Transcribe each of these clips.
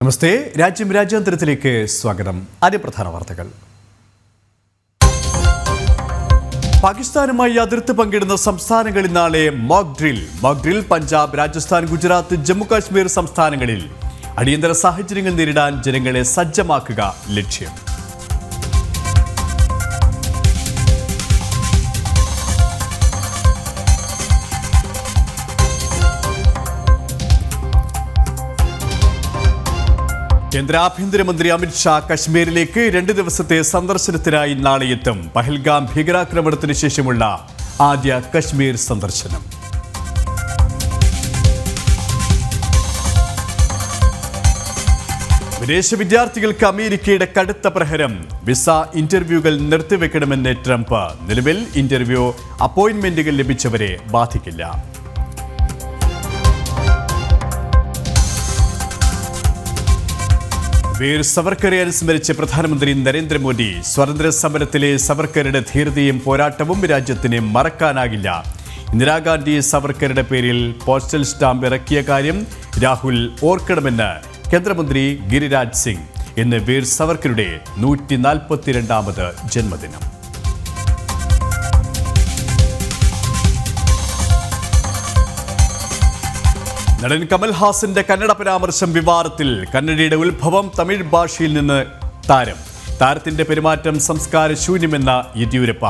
നമസ്തേ. രാജ്യാന്തരത്തിലേക്ക് സ്വാഗതം. ആദ്യ പ്രധാന വാർത്തകൾ. പാകിസ്ഥാനുമായി അതിർത്തി പങ്കിടുന്ന സംസ്ഥാനങ്ങളിൽ നാളെ മോക്ക് ഡ്രിൽ. പഞ്ചാബ്, രാജസ്ഥാൻ, ഗുജറാത്ത്, ജമ്മു കാശ്മീർ സംസ്ഥാനങ്ങളിൽ അടിയന്തര സാഹചര്യങ്ങൾ നേരിടാൻ ജനങ്ങളെ സജ്ജമാക്കുക ലക്ഷ്യം. കേന്ദ്ര ആഭ്യന്തരമന്ത്രി അമിത്ഷാ കശ്മീരിലേക്ക് 2 ദിവസത്തെ സന്ദർശനത്തിനായി നാളെ എത്തും. പഹൽഗാം ഭീകരാക്രമണത്തിന് ശേഷമുള്ള ആദ്യ കശ്മീർ സന്ദർശനം. വിദേശ വിദ്യാർത്ഥികൾക്ക് അമേരിക്കയുടെ കടുത്ത പ്രഹരം. വിസ ഇന്റർവ്യൂകൾ നിർത്തിവെക്കണമെന്ന് ട്രംപ്. നിലവിൽ ഇന്റർവ്യൂ അപ്പോയിന്റ്മെന്റുകൾ ലഭിച്ചവരെ ബാധിക്കില്ല. വീർ സവർക്കറെ അനുസ്മരിച്ച് പ്രധാനമന്ത്രി നരേന്ദ്രമോദി. സ്വാതന്ത്ര്യ സമരത്തിലെ സവർക്കറുടെ ധീരതയും പോരാട്ടവും രാജ്യത്തിന് മറക്കാനാകില്ല. ഇന്ദിരാഗാന്ധി സവർക്കറുടെ പേരിൽ പോസ്റ്റൽ സ്റ്റാമ്പ് ഇറക്കിയ കാര്യം രാഹുൽ ഓർക്കണമെന്ന് കേന്ദ്രമന്ത്രി ഗിരിരാജ് സിംഗ്. ഇന്ന് വീർ സവർക്കറുടെ 142ാമത് ജന്മദിനം. നടൻ കമൽഹാസന്റെ കന്നഡ പരാമർശം വിവാദത്തിൽ. കന്നഡയുടെ ഉത്ഭവം തമിഴ് ഭാഷയിൽ നിന്ന്. താരത്തിന്റെ പെരുമാറ്റം സംസ്കാര ശൂന്യമെന്ന യെദ്യൂരപ്പ.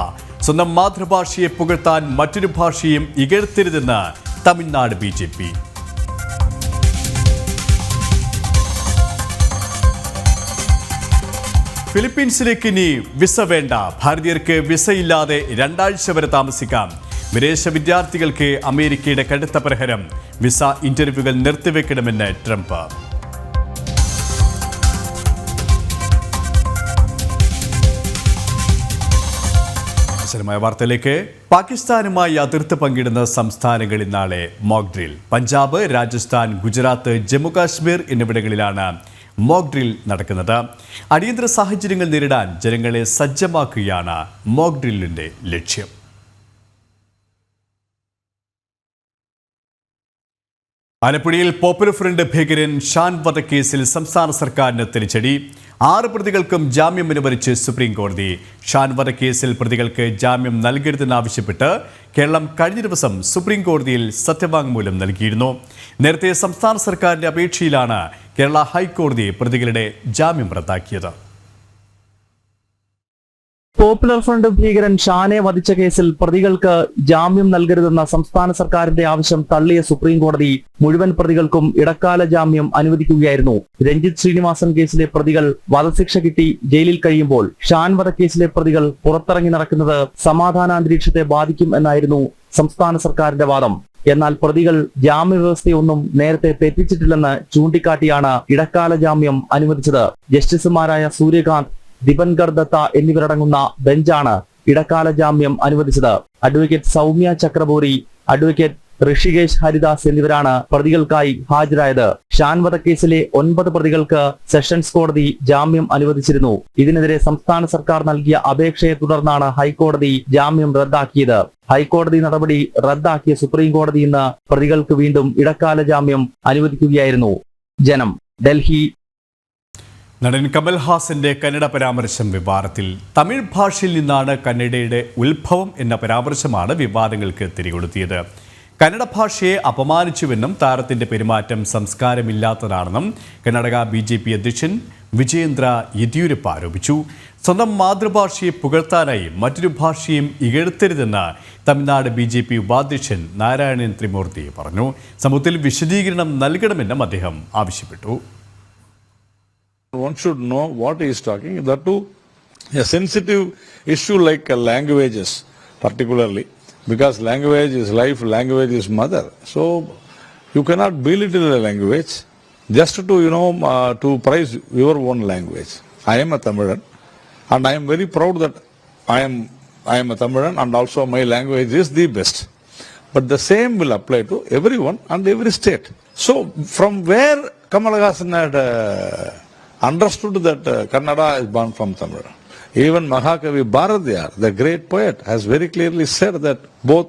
സ്വന്തം മാതൃഭാഷയെ പുകഴ്ത്താൻ മറ്റൊരു ഭാഷയും ഇകഴ്ത്തരുതെന്ന് തമിഴ്നാട് BJP. ഫിലിപ്പീൻസിലേക്ക് ഇനി വിസ വേണ്ട. ഭാരതീയർക്ക് വിസയില്ലാതെ 2 ആഴ്ച വരെ താമസിക്കാം. വിദേശ വിദ്യാർത്ഥികൾക്ക് അമേരിക്കയുടെ കടുത്ത പ്രഹരം. വിസ ഇന്റർവ്യൂകൾ നിർത്തിവെക്കണമെന്ന് ട്രംപ്. വിശദമായ വാർത്തയിലേക്ക്. പാകിസ്ഥാനുമായി അതിർത്തി പങ്കിടുന്ന സംസ്ഥാനങ്ങളിൽ നാളെ മോക്ക് ഡ്രിൽ. പഞ്ചാബ്, രാജസ്ഥാൻ, ഗുജറാത്ത്, ജമ്മു കാശ്മീർ എന്നിവിടങ്ങളിലാണ് മോക്ക് ഡ്രിൽ നടക്കുന്നത്. അടിയന്തര സാഹചര്യങ്ങൾ നേരിടാൻ ജനങ്ങളെ സജ്ജമാക്കുകയാണ് മോക്ക് ഡ്രില്ലിന്റെ ലക്ഷ്യം. ആലപ്പുഴയിൽ പോപ്പുലർ ഫ്രണ്ട് ഭീകരൻ ഷാൻ വധക്കേസിൽ സംസ്ഥാന സർക്കാരിന് തിരിച്ചടി. 6 പ്രതികൾക്കും ജാമ്യം അനുവദിച്ച് സുപ്രീം കോടതി. ഷാൻ വധക്കേസിൽ പ്രതികൾക്ക് ജാമ്യം നൽകരുതെന്നാവശ്യപ്പെട്ട് കേരളം കഴിഞ്ഞ ദിവസം സുപ്രീം കോടതിയിൽ സത്യവാങ്മൂലം നൽകിയിരുന്നു. നേരത്തെ സംസ്ഥാന സർക്കാരിന്റെ അപേക്ഷയിലാണ് കേരള ഹൈക്കോടതി പ്രതികളുടെ ജാമ്യം റദ്ദാക്കിയത്. പോപ്പുലർ ഫ്രണ്ട് ഭീകരൻ ഷാനെ വധിച്ച കേസിൽ പ്രതികൾക്ക് ജാമ്യം നൽകരുതെന്ന സംസ്ഥാന സർക്കാരിന്റെ ആവശ്യം തള്ളിയ സുപ്രീം കോടതി മുഴുവൻ പ്രതികൾക്കും ഇടക്കാല ജാമ്യം അനുവദിക്കുകയായിരുന്നു. രഞ്ജിത്ത് ശ്രീനിവാസൻ കേസിലെ പ്രതികൾ വധശിക്ഷ കിട്ടി ജയിലിൽ കഴിയുമ്പോൾ ഷാൻ വധക്കേസിലെ പ്രതികൾ പുറത്തിറങ്ങി നടക്കുന്നത് സമാധാനാന്തരീക്ഷത്തെ ബാധിക്കും എന്നായിരുന്നു സംസ്ഥാന സർക്കാരിന്റെ വാദം. എന്നാൽ പ്രതികൾ ജാമ്യവ്യവസ്ഥയൊന്നും നേരത്തെ തെറ്റിച്ചിട്ടില്ലെന്ന് ചൂണ്ടിക്കാട്ടിയാണ് ഇടക്കാല ജാമ്യം അനുവദിച്ചത്. ജസ്റ്റിസുമാരായ സൂര്യകാന്ത്, ദിബൻകർ ദത്ത എന്നിവരടങ്ങുന്ന ബെഞ്ചാണ് ഇടക്കാല ജാമ്യം അനുവദിച്ചത്. അഡ്വക്കേറ്റ് സൗമ്യ ചക്രബോറി, അഡ്വക്കേറ്റ് ഋഷികേശ് ഹരിദാസ് എന്നിവരാണ് പ്രതികൾക്കായി ഹാജരായത്. ഷാൻ വധക്കേസിലെ 9 പ്രതികൾക്ക് സെഷൻസ് കോടതി ജാമ്യം അനുവദിച്ചിരുന്നു. ഇതിനെതിരെ സംസ്ഥാന സർക്കാർ നൽകിയ അപേക്ഷയെ തുടർന്നാണ് ഹൈക്കോടതി ജാമ്യം റദ്ദാക്കിയത്. ഹൈക്കോടതി നടപടി റദ്ദാക്കിയ സുപ്രീം കോടതി ഇന്ന് പ്രതികൾക്ക് വീണ്ടും ഇടക്കാല ജാമ്യം അനുവദിക്കുകയായിരുന്നു. ജനം, ഡൽഹി. നടൻ കമൽഹാസന്റെ കന്നഡ പരാമർശം വിവാദത്തിൽ. തമിഴ് ഭാഷയിൽ നിന്നാണ് കന്നഡയുടെ ഉത്ഭവം എന്ന പരാമർശമാണ് വിവാദങ്ങൾക്ക് തിരികൊളുത്തിയത്. കന്നഡ ഭാഷയെ അപമാനിച്ചുവെന്നും താരത്തിന്റെ പെരുമാറ്റം സംസ്കാരമില്ലാത്തതാണെന്നും കർണാടക BJP അധ്യക്ഷൻ വിജയേന്ദ്ര യെദ്യൂരപ്പ ആരോപിച്ചു. സ്വന്തം മാതൃഭാഷയെ പുകഴ്ത്താനായി മറ്റൊരു ഭാഷയും ഇകഴ്ത്തരുതെന്ന് തമിഴ്നാട് BJP ഉപാധ്യക്ഷൻ നാരായണൻ ത്രിമൂർത്തി പറഞ്ഞു. സമൂഹത്തിൽ വിശദീകരണം നൽകണമെന്നും അദ്ദേഹം ആവശ്യപ്പെട്ടു. One should know what he is talking. That too, a sensitive issue like languages, particularly because language is life, language is mother. So you cannot belittle a language just to to praise your own language. I am a Tamilan, and I am very proud that I am a Tamilan, and also my language is the best. But the same will apply to everyone and every state. So from where Kamal Hassan had understood that Kannada is born from Tamil. Even Mahakavi Bharatiyar, the great poet, has very clearly said that both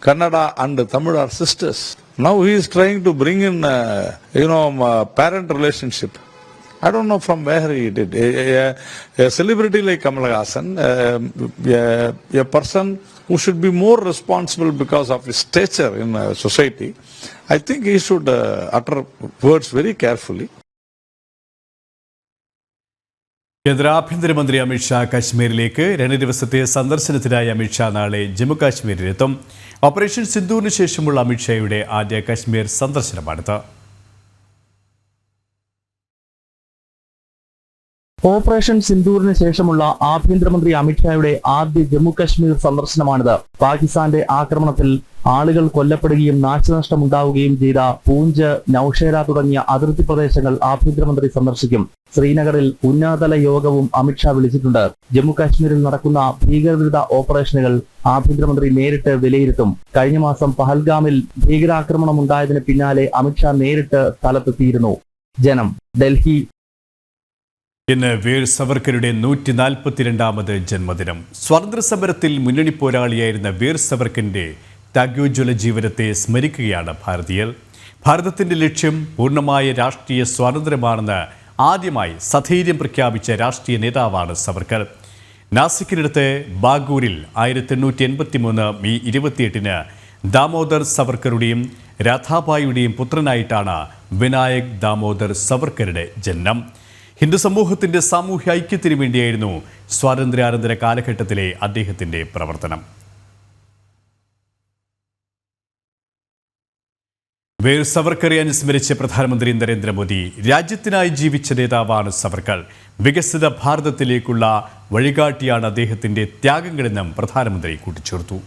Kannada and Tamil are sisters. Now he is trying to bring in, parent relationship I don't know from where he did. A celebrity like Kamal Hassan, a person who should be more responsible because of his stature in society, I think he should utter words very carefully. കേന്ദ്ര ആഭ്യന്തരമന്ത്രി അമിത്ഷാ കശ്മീരിലേക്ക് 2 ദിവസത്തെ സന്ദർശനത്തിനായി അമിത്ഷാ നാളെ Jammu കാശ്മീരിലെത്തും. Operation സിന്ദൂറിന് ശേഷമുള്ള അമിത്ഷായുടെ ആദ്യ കശ്മീർ സന്ദർശനമാണിത്. Operation സിന്ദൂറിന് ശേഷമുള്ള ആഭ്യന്തരമന്ത്രി അമിത്ഷായുടെ ആദ്യ ജമ്മു കശ്മീർ സന്ദർശനമാണിത്. പാകിസ്ഥാന്റെ ആക്രമണത്തിൽ ആളുകൾ കൊല്ലപ്പെടുകയും നാശനഷ്ടമുണ്ടാവുകയും ചെയ്ത പൂഞ്ച്, നൌഷേര തുടങ്ങിയ അതിർത്തി പ്രദേശങ്ങൾ ആഭ്യന്തരമന്ത്രി സന്ദർശിക്കും. ശ്രീനഗറിൽ ഉന്നതതല യോഗവും അമിത്ഷാ വിളിച്ചിട്ടുണ്ട്. ജമ്മു കാശ്മീരിൽ നടക്കുന്ന ഭീകരവിരുദ്ധ ഓപ്പറേഷനുകൾ ആഭ്യന്തരമന്ത്രി നേരിട്ട് വിലയിരുത്തും. കഴിഞ്ഞ മാസം പഹൽഗാമിൽ ഭീകരാക്രമണം ഉണ്ടായതിന് പിന്നാലെ അമിത്ഷാ നേരിട്ട് സ്ഥലത്തെത്തിയിരുന്നു. ജനം, ഡൽഹി. ഇന്ന് വീർ സവർക്കറുടെ 142ാമത് ജന്മദിനം. സ്വാതന്ത്ര്യസമരത്തിൽ മുന്നണി പോരാളിയായിരുന്ന വീർ സവർക്കറിന്റെ ത്യാഗോജ്വല ജീവിതത്തെ സ്മരിക്കുകയാണ് ഭാരതീയർ. ഭാരതത്തിന്റെ ലക്ഷ്യം പൂർണ്ണമായ രാഷ്ട്രീയ സ്വാതന്ത്ര്യമാണെന്ന് ആദ്യമായി സധൈര്യം പ്രഖ്യാപിച്ച രാഷ്ട്രീയ നേതാവാണ് സവർക്കർ. നാസിക്കിനടുത്ത് ബാഗൂരിൽ 1883 മെയ് 28-ന് ദാമോദർ സവർക്കറുടെയും രാധാബായിയുടെയും പുത്രനായിട്ടാണ് വിനായക് ദാമോദർ സവർക്കറുടെ ജനനം. ഹിന്ദു സമൂഹത്തിന്റെ സാമൂഹ്യ ഐക്യത്തിനു വേണ്ടിയായിരുന്നു സ്വാതന്ത്ര്യാനന്തര കാലഘട്ടത്തിലെ അദ്ദേഹത്തിന്റെ പ്രവർത്തനം. വീർ സവർക്കറെ അനുസ്മരിച്ച് പ്രധാനമന്ത്രി നരേന്ദ്രമോദി, രാജ്യത്തിനായി ജീവിച്ച നേതാവാണ് സവർക്കർ. വികസിത ഭാരതത്തിലേക്കുള്ള വഴികാട്ടിയാണ് അദ്ദേഹത്തിന്റെ ത്യാഗങ്ങളെന്നും പ്രധാനമന്ത്രി കൂട്ടിച്ചേർത്തു.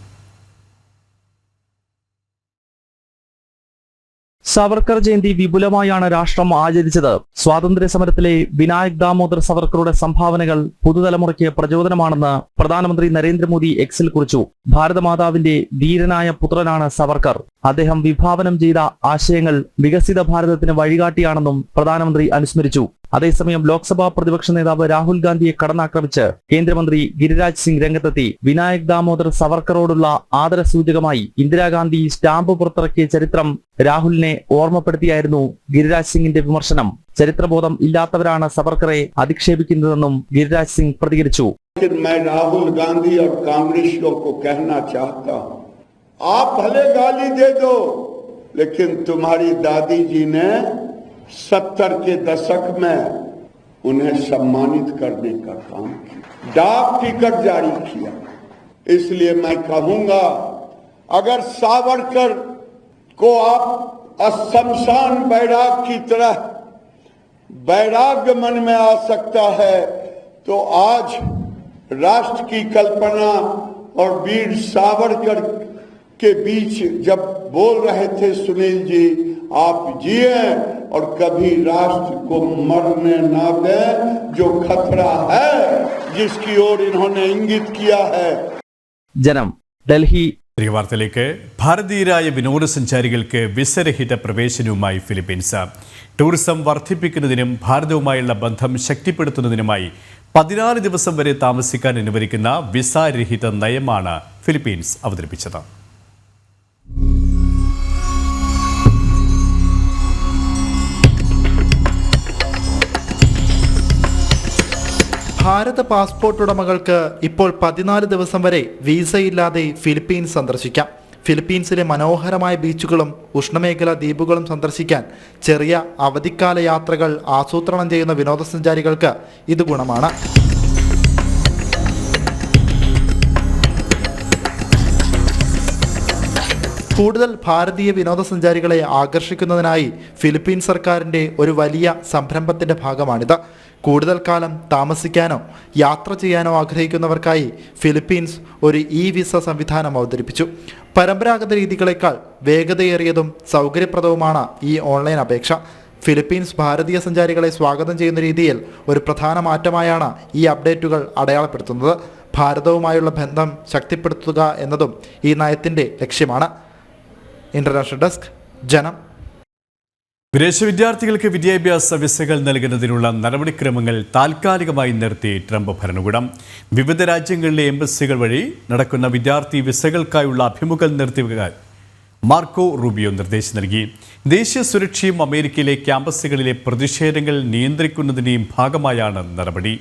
സവർക്കർ ജയന്തി വിപുലമായാണ് രാഷ്ട്രം ആചരിച്ചത്. സ്വാതന്ത്ര്യ സമരത്തിലെ വിനായക് ദാമോദർ സവർക്കറുടെ സംഭാവനകൾ പുതുതലമുറയ്ക്ക് പ്രചോദനമാണെന്ന് പ്രധാനമന്ത്രി നരേന്ദ്രമോദി എക്സിൽ കുറിച്ചു. ഭാരതമാതാവിന്റെ ധീരനായ പുത്രനാണ് സവർക്കർ. അദ്ദേഹം വിഭാവനം ചെയ്ത ആശയങ്ങൾ വികസിത ഭാരതത്തിന് വഴികാട്ടിയാണെന്നും പ്രധാനമന്ത്രി അനുസ്മരിച്ചു. അതേസമയം ലോക്സഭാ പ്രതിപക്ഷ നേതാവ് രാഹുൽ ഗാന്ധിയെ കടന്നാക്രമിച്ച് കേന്ദ്രമന്ത്രി ഗിരിരാജ് സിംഗ് രംഗത്തെത്തി. വിനായക് ദാമോദർ സവർക്കറോടുള്ള ആദരസൂചകമായി ഇന്ദിരാഗാന്ധി സ്റ്റാമ്പ് പുറത്തിറക്കിയ ചരിത്രം രാഹുലിനെ ഓർമ്മപ്പെടുത്തിയായിരുന്നു ഗിരിരാജ് സിംഗിന്റെ വിമർശനം. ചരിത്രബോധം ഇല്ലാത്തവരാണ് സവർക്കറെ അധിക്ഷേപിക്കുന്നതെന്നും ഗിരിരാജ് സിംഗ് പ്രതികരിച്ചു. രാഹുൽ ഗാന്ധി और कांग्रेसियों को कहना चाहता हूं, आप भले गाली दे दो, लेकिन तुम्हारी दादी जी ने 70 के दशक में उन्हें सम्मानित करने का काम किया, डाक टिकट जारी किया. इसलिए मैं कहूंगा, अगर सावरकर को आप शमशान बैराग की तरह वैराग्य मन में आ सकता है, तो आज राष्ट्र की कल्पना और वीर सावरकर के बीच जब बोल रहे थे सुनील जी, आप जिए और कभी राष्ट्र को मरने ना दें, जो खतरा है जिसकी ओर इन्होंने इंगित किया है. ജനം, ഡൽഹി. വാർത്തയിലേക്ക്. ഭാരതീയരായ വിനോദസഞ്ചാരികൾക്ക് വിസരഹിത പ്രവേശനവുമായി ഫിലിപ്പീൻസ്. ടൂറിസം വർദ്ധിപ്പിക്കുന്നതിനും ഭാരതവുമായുള്ള ബന്ധം ശക്തിപ്പെടുത്തുന്നതിനുമായി 14 ദിവസം വരെ താമസിക്കാൻ അനുവദിക്കുന്ന വിസാരഹിത നയമാണ് ഫിലിപ്പീൻസ് അവതരിപ്പിച്ചത്. ഭാരത പാസ്പോർട്ട് ഉടമകൾക്ക് ഇപ്പോൾ 14 ദിവസം വരെ വിസയില്ലാതെ ഫിലിപ്പീൻസ് സന്ദർശിക്കാം. ഫിലിപ്പീൻസിലെ മനോഹരമായ ബീച്ചുകളും ഉഷ്ണമേഖലാ ദ്വീപുകളും സന്ദർശിക്കാൻ ചെറിയ അവധിക്കാല യാത്രകൾ ആസൂത്രണം ചെയ്യുന്ന വിനോദസഞ്ചാരികൾക്ക് ഇത് ഗുണമാണ്. കൂടുതൽ ഭാരതീയ വിനോദസഞ്ചാരികളെ ആകർഷിക്കുന്നതിനായി ഫിലിപ്പീൻ സർക്കാരിൻ്റെ ഒരു വലിയ സംരംഭത്തിൻ്റെ ഭാഗമാണിത്. കൂടുതൽ കാലം താമസിക്കാനോ യാത്ര ചെയ്യാനോ ആഗ്രഹിക്കുന്നവർക്കായി ഫിലിപ്പീൻസ് ഒരു വിസ സംവിധാനം അവതരിപ്പിച്ചു. പരമ്പരാഗത രീതികളെക്കാൾ വേഗതയേറിയതും സൗകര്യപ്രദവുമാണ് ഈ ഓൺലൈൻ അപേക്ഷ. ഫിലിപ്പീൻസ് ഭാരതീയ സഞ്ചാരികളെ സ്വാഗതം ചെയ്യുന്ന രീതിയിൽ ഒരു പ്രധാന മാറ്റമായാണ് ഈ അപ്ഡേറ്റുകൾ അടയാളപ്പെടുത്തുന്നത്. ഭാരതവുമായുള്ള ബന്ധം ശക്തിപ്പെടുത്തുക എന്നതും ഈ നയത്തിൻ്റെ ലക്ഷ്യമാണ്. ഇന്റർനാഷണൽ ഡെസ്ക്, ജനം. വിദേശ വിദ്യാർത്ഥികൾക്ക് വിദ്യാഭ്യാസ വിസകൾ നൽകുന്നതിനുള്ള നടപടിക്രമങ്ങൾ താൽക്കാലികമായി നിർത്തി ട്രംപ് ഭരണകൂടം. വിവിധ രാജ്യങ്ങളിലെ എംബസികൾ വഴി നടക്കുന്ന വിദ്യാർത്ഥി വിസകൾക്കായുള്ള അഭിമുഖം നിർത്തിവെക്കാൻ മാർക്കോ റൂബിയോ നിർദ്ദേശം നൽകി. ദേശീയ സുരക്ഷയും അമേരിക്കയിലെ ക്യാമ്പസുകളിലെ പ്രതിഷേധങ്ങൾ നിയന്ത്രിക്കുന്നതിന്റെയും ഭാഗമായാണ് നടപടി.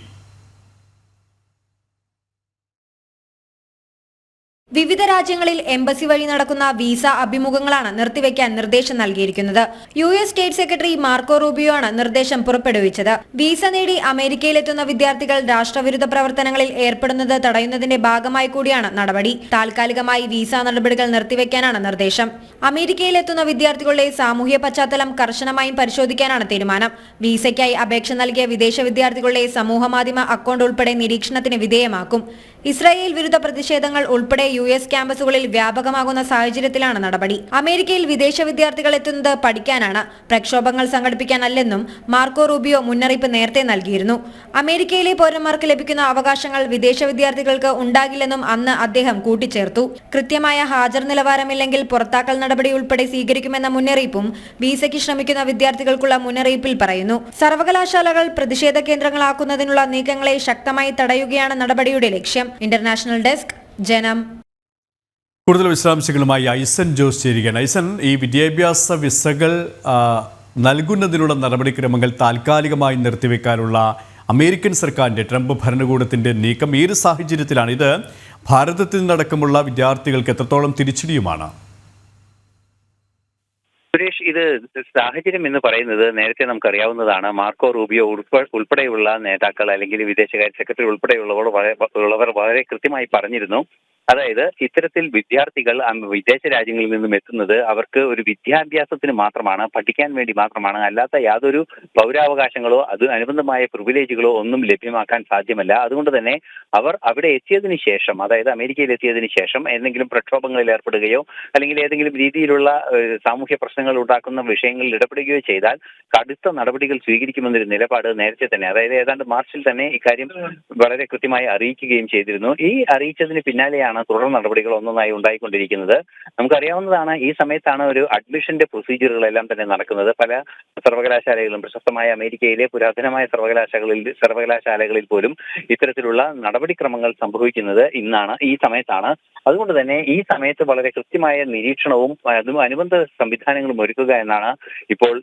വിവിധ രാജ്യങ്ങളിൽ എംബസി വഴി നടക്കുന്ന വിസ അഭിമുഖങ്ങളാണ് നിർത്തിവെക്കാൻ നിർദ്ദേശം നൽകിയിരിക്കുന്നത്. US state secretary Marco Rubio ആണ് നിർദ്ദേശം പുറപ്പെടുവിച്ചത്. വിസ നേടി അമേരിക്കയിലെത്തുന്ന വിദ്യാർത്ഥികൾ രാഷ്ട്രവിരുദ്ധ പ്രവർത്തനങ്ങളിൽ ഏർപ്പെടുന്നത് തടയുന്നതിന്റെ ഭാഗമായി കൂടിയാണ് നടപടി. താൽക്കാലികമായി വിസ നടപടികൾ നിർത്തിവെക്കാനാണ് നിർദ്ദേശം. അമേരിക്കയിലെത്തുന്ന വിദ്യാർത്ഥികളുടെ സാമൂഹ്യ പശ്ചാത്തലം കർശനമായും പരിശോധിക്കാനാണ് തീരുമാനം. വിസയ്ക്കായി അപേക്ഷ നൽകിയ വിദേശ വിദ്യാർത്ഥികളുടെ സമൂഹമാധ്യമ അക്കൗണ്ട് ഉൾപ്പെടെ നിരീക്ഷണത്തിന് വിധേയമാക്കും. ഇസ്രായേൽ വിരുദ്ധ പ്രതിഷേധങ്ങൾ ഉൾപ്പെടെ US ക്യാമ്പസുകളിൽ വ്യാപകമാകുന്ന സാഹചര്യത്തിലാണ് നടപടി. അമേരിക്കയിൽ വിദേശ വിദ്യാർത്ഥികൾ എത്തുന്നത് പഠിക്കാനാണ്, പ്രക്ഷോഭങ്ങൾ സംഘടിപ്പിക്കാനല്ലെന്നും മാർക്കോ റൂബിയോ മുന്നറിയിപ്പ് നേരത്തെ നൽകിയിരുന്നു. അമേരിക്കയിലെ പൗരന്മാർക്ക് ലഭിക്കുന്ന അവകാശങ്ങൾ വിദേശ വിദ്യാർത്ഥികൾക്ക് ഉണ്ടാകില്ലെന്നും അന്ന് അദ്ദേഹം കൂട്ടിച്ചേർത്തു. കൃത്യമായ ഹാജർ നിലവാരമില്ലെങ്കിൽ പുറത്താക്കൽ നടപടി ഉൾപ്പെടെ സ്വീകരിക്കുമെന്ന മുന്നറിയിപ്പും വിസയ്ക്ക് ശ്രമിക്കുന്ന വിദ്യാർത്ഥികൾക്കുള്ള മുന്നറിയിപ്പിൽ പറയുന്നു. സർവകലാശാലകൾ പ്രതിഷേധ കേന്ദ്രങ്ങളാക്കുന്നതിനുള്ള നീക്കങ്ങളെ ശക്തമായി തടയുകയാണ് നടപടിയുടെ ലക്ഷ്യം. ഇന്റർനാഷണൽ ഡെസ്ക്, ജനം. കൂടുതൽ വിശദാംശങ്ങളുമായി ഐസൻ ജോസ് ചേരുകയാണ്. ഐസൻ, ഈ വിദ്യാഭ്യാസ വിസകൾ നൽകുന്നതിനുള്ള നടപടിക്രമങ്ങൾ താൽക്കാലികമായി നിർത്തിവെക്കാനുള്ള അമേരിക്കൻ സർക്കാരിൻ്റെ ട്രംപ് ഭരണകൂടത്തിൻ്റെ നീക്കം ഏത് സാഹചര്യത്തിലാണ്? ഇത് ഭാരതത്തിൽ നിന്നടക്കമുള്ള വിദ്യാർത്ഥികൾക്ക് എത്രത്തോളം തിരിച്ചടിയുമാണ്? സുരേഷ്, ഇത് സാഹചര്യം എന്ന് പറയുന്നത് നേരത്തെ നമുക്കറിയാവുന്നതാണ്. മാർക്കോ റൂബിയോ ഉൾപ്പെടെയുള്ള നേതാക്കൾ അല്ലെങ്കിൽ വിദേശകാര്യ സെക്രട്ടറി ഉൾപ്പെടെയുള്ളവർ വളരെ കൃത്യമായി പറഞ്ഞിരുന്നു. അതായത് ഇത്തരത്തിൽ വിദ്യാർത്ഥികൾ വിദേശ രാജ്യങ്ങളിൽ നിന്നും എത്തുന്നത് അവർക്ക് ഒരു വിദ്യാഭ്യാസത്തിന് മാത്രമാണ്, പഠിക്കാൻ വേണ്ടി മാത്രമാണ്. അല്ലാത്ത യാതൊരു പൗരാവകാശങ്ങളോ അത് അനുബന്ധമായ പ്രിവിലേജുകളോ ഒന്നും ലഭ്യമാക്കാൻ സാധ്യമല്ല. അതുകൊണ്ട് തന്നെ അവർ അവിടെ എത്തിയതിനു ശേഷം, അതായത് അമേരിക്കയിൽ എത്തിയതിനു ശേഷം എന്തെങ്കിലും പ്രക്ഷോഭങ്ങളിൽ ഏർപ്പെടുകയോ അല്ലെങ്കിൽ ഏതെങ്കിലും രീതിയിലുള്ള സാമൂഹ്യ പ്രശ്നങ്ങൾ ഉണ്ടാക്കുന്ന വിഷയങ്ങളിൽ ഇടപെടുകയോ ചെയ്താൽ കടുത്ത നടപടികൾ സ്വീകരിക്കുമെന്നൊരു നിലപാട് നേരത്തെ തന്നെ, അതായത് ഏതാണ്ട് മാർച്ചിൽ തന്നെ ഇക്കാര്യം വളരെ കൃത്യമായി അറിയിക്കുകയും ചെയ്തിരുന്നു. ഈ അറിയിച്ചതിന് പിന്നാലെയാണ് തുടർ നടപടികൾ ഒന്നൊന്നായി ഉണ്ടായിക്കൊണ്ടിരിക്കുന്നത്. നമുക്കറിയാവുന്നതാണ്, ഈ സമയത്താണ് ഒരു അഡ്മിഷന്റെ പ്രൊസീജിയറുകളെല്ലാം തന്നെ നടക്കുന്നത്. പല സർവകലാശാലകളിലും, പ്രശസ്തമായ അമേരിക്കയിലെ പുരാതനമായ സർവകലാശാലകളിൽ പോലും ഇത്തരത്തിലുള്ള നടപടിക്രമങ്ങൾ സംഭവിക്കുന്നത് ഈ സമയത്താണ്. അതുകൊണ്ട് തന്നെ ഈ സമയത്ത് വളരെ കൃത്യമായ നിരീക്ഷണവും അതും അനുബന്ധ സംവിധാനങ്ങളും ഒരുക്കുക എന്നാണ് ഇപ്പോൾ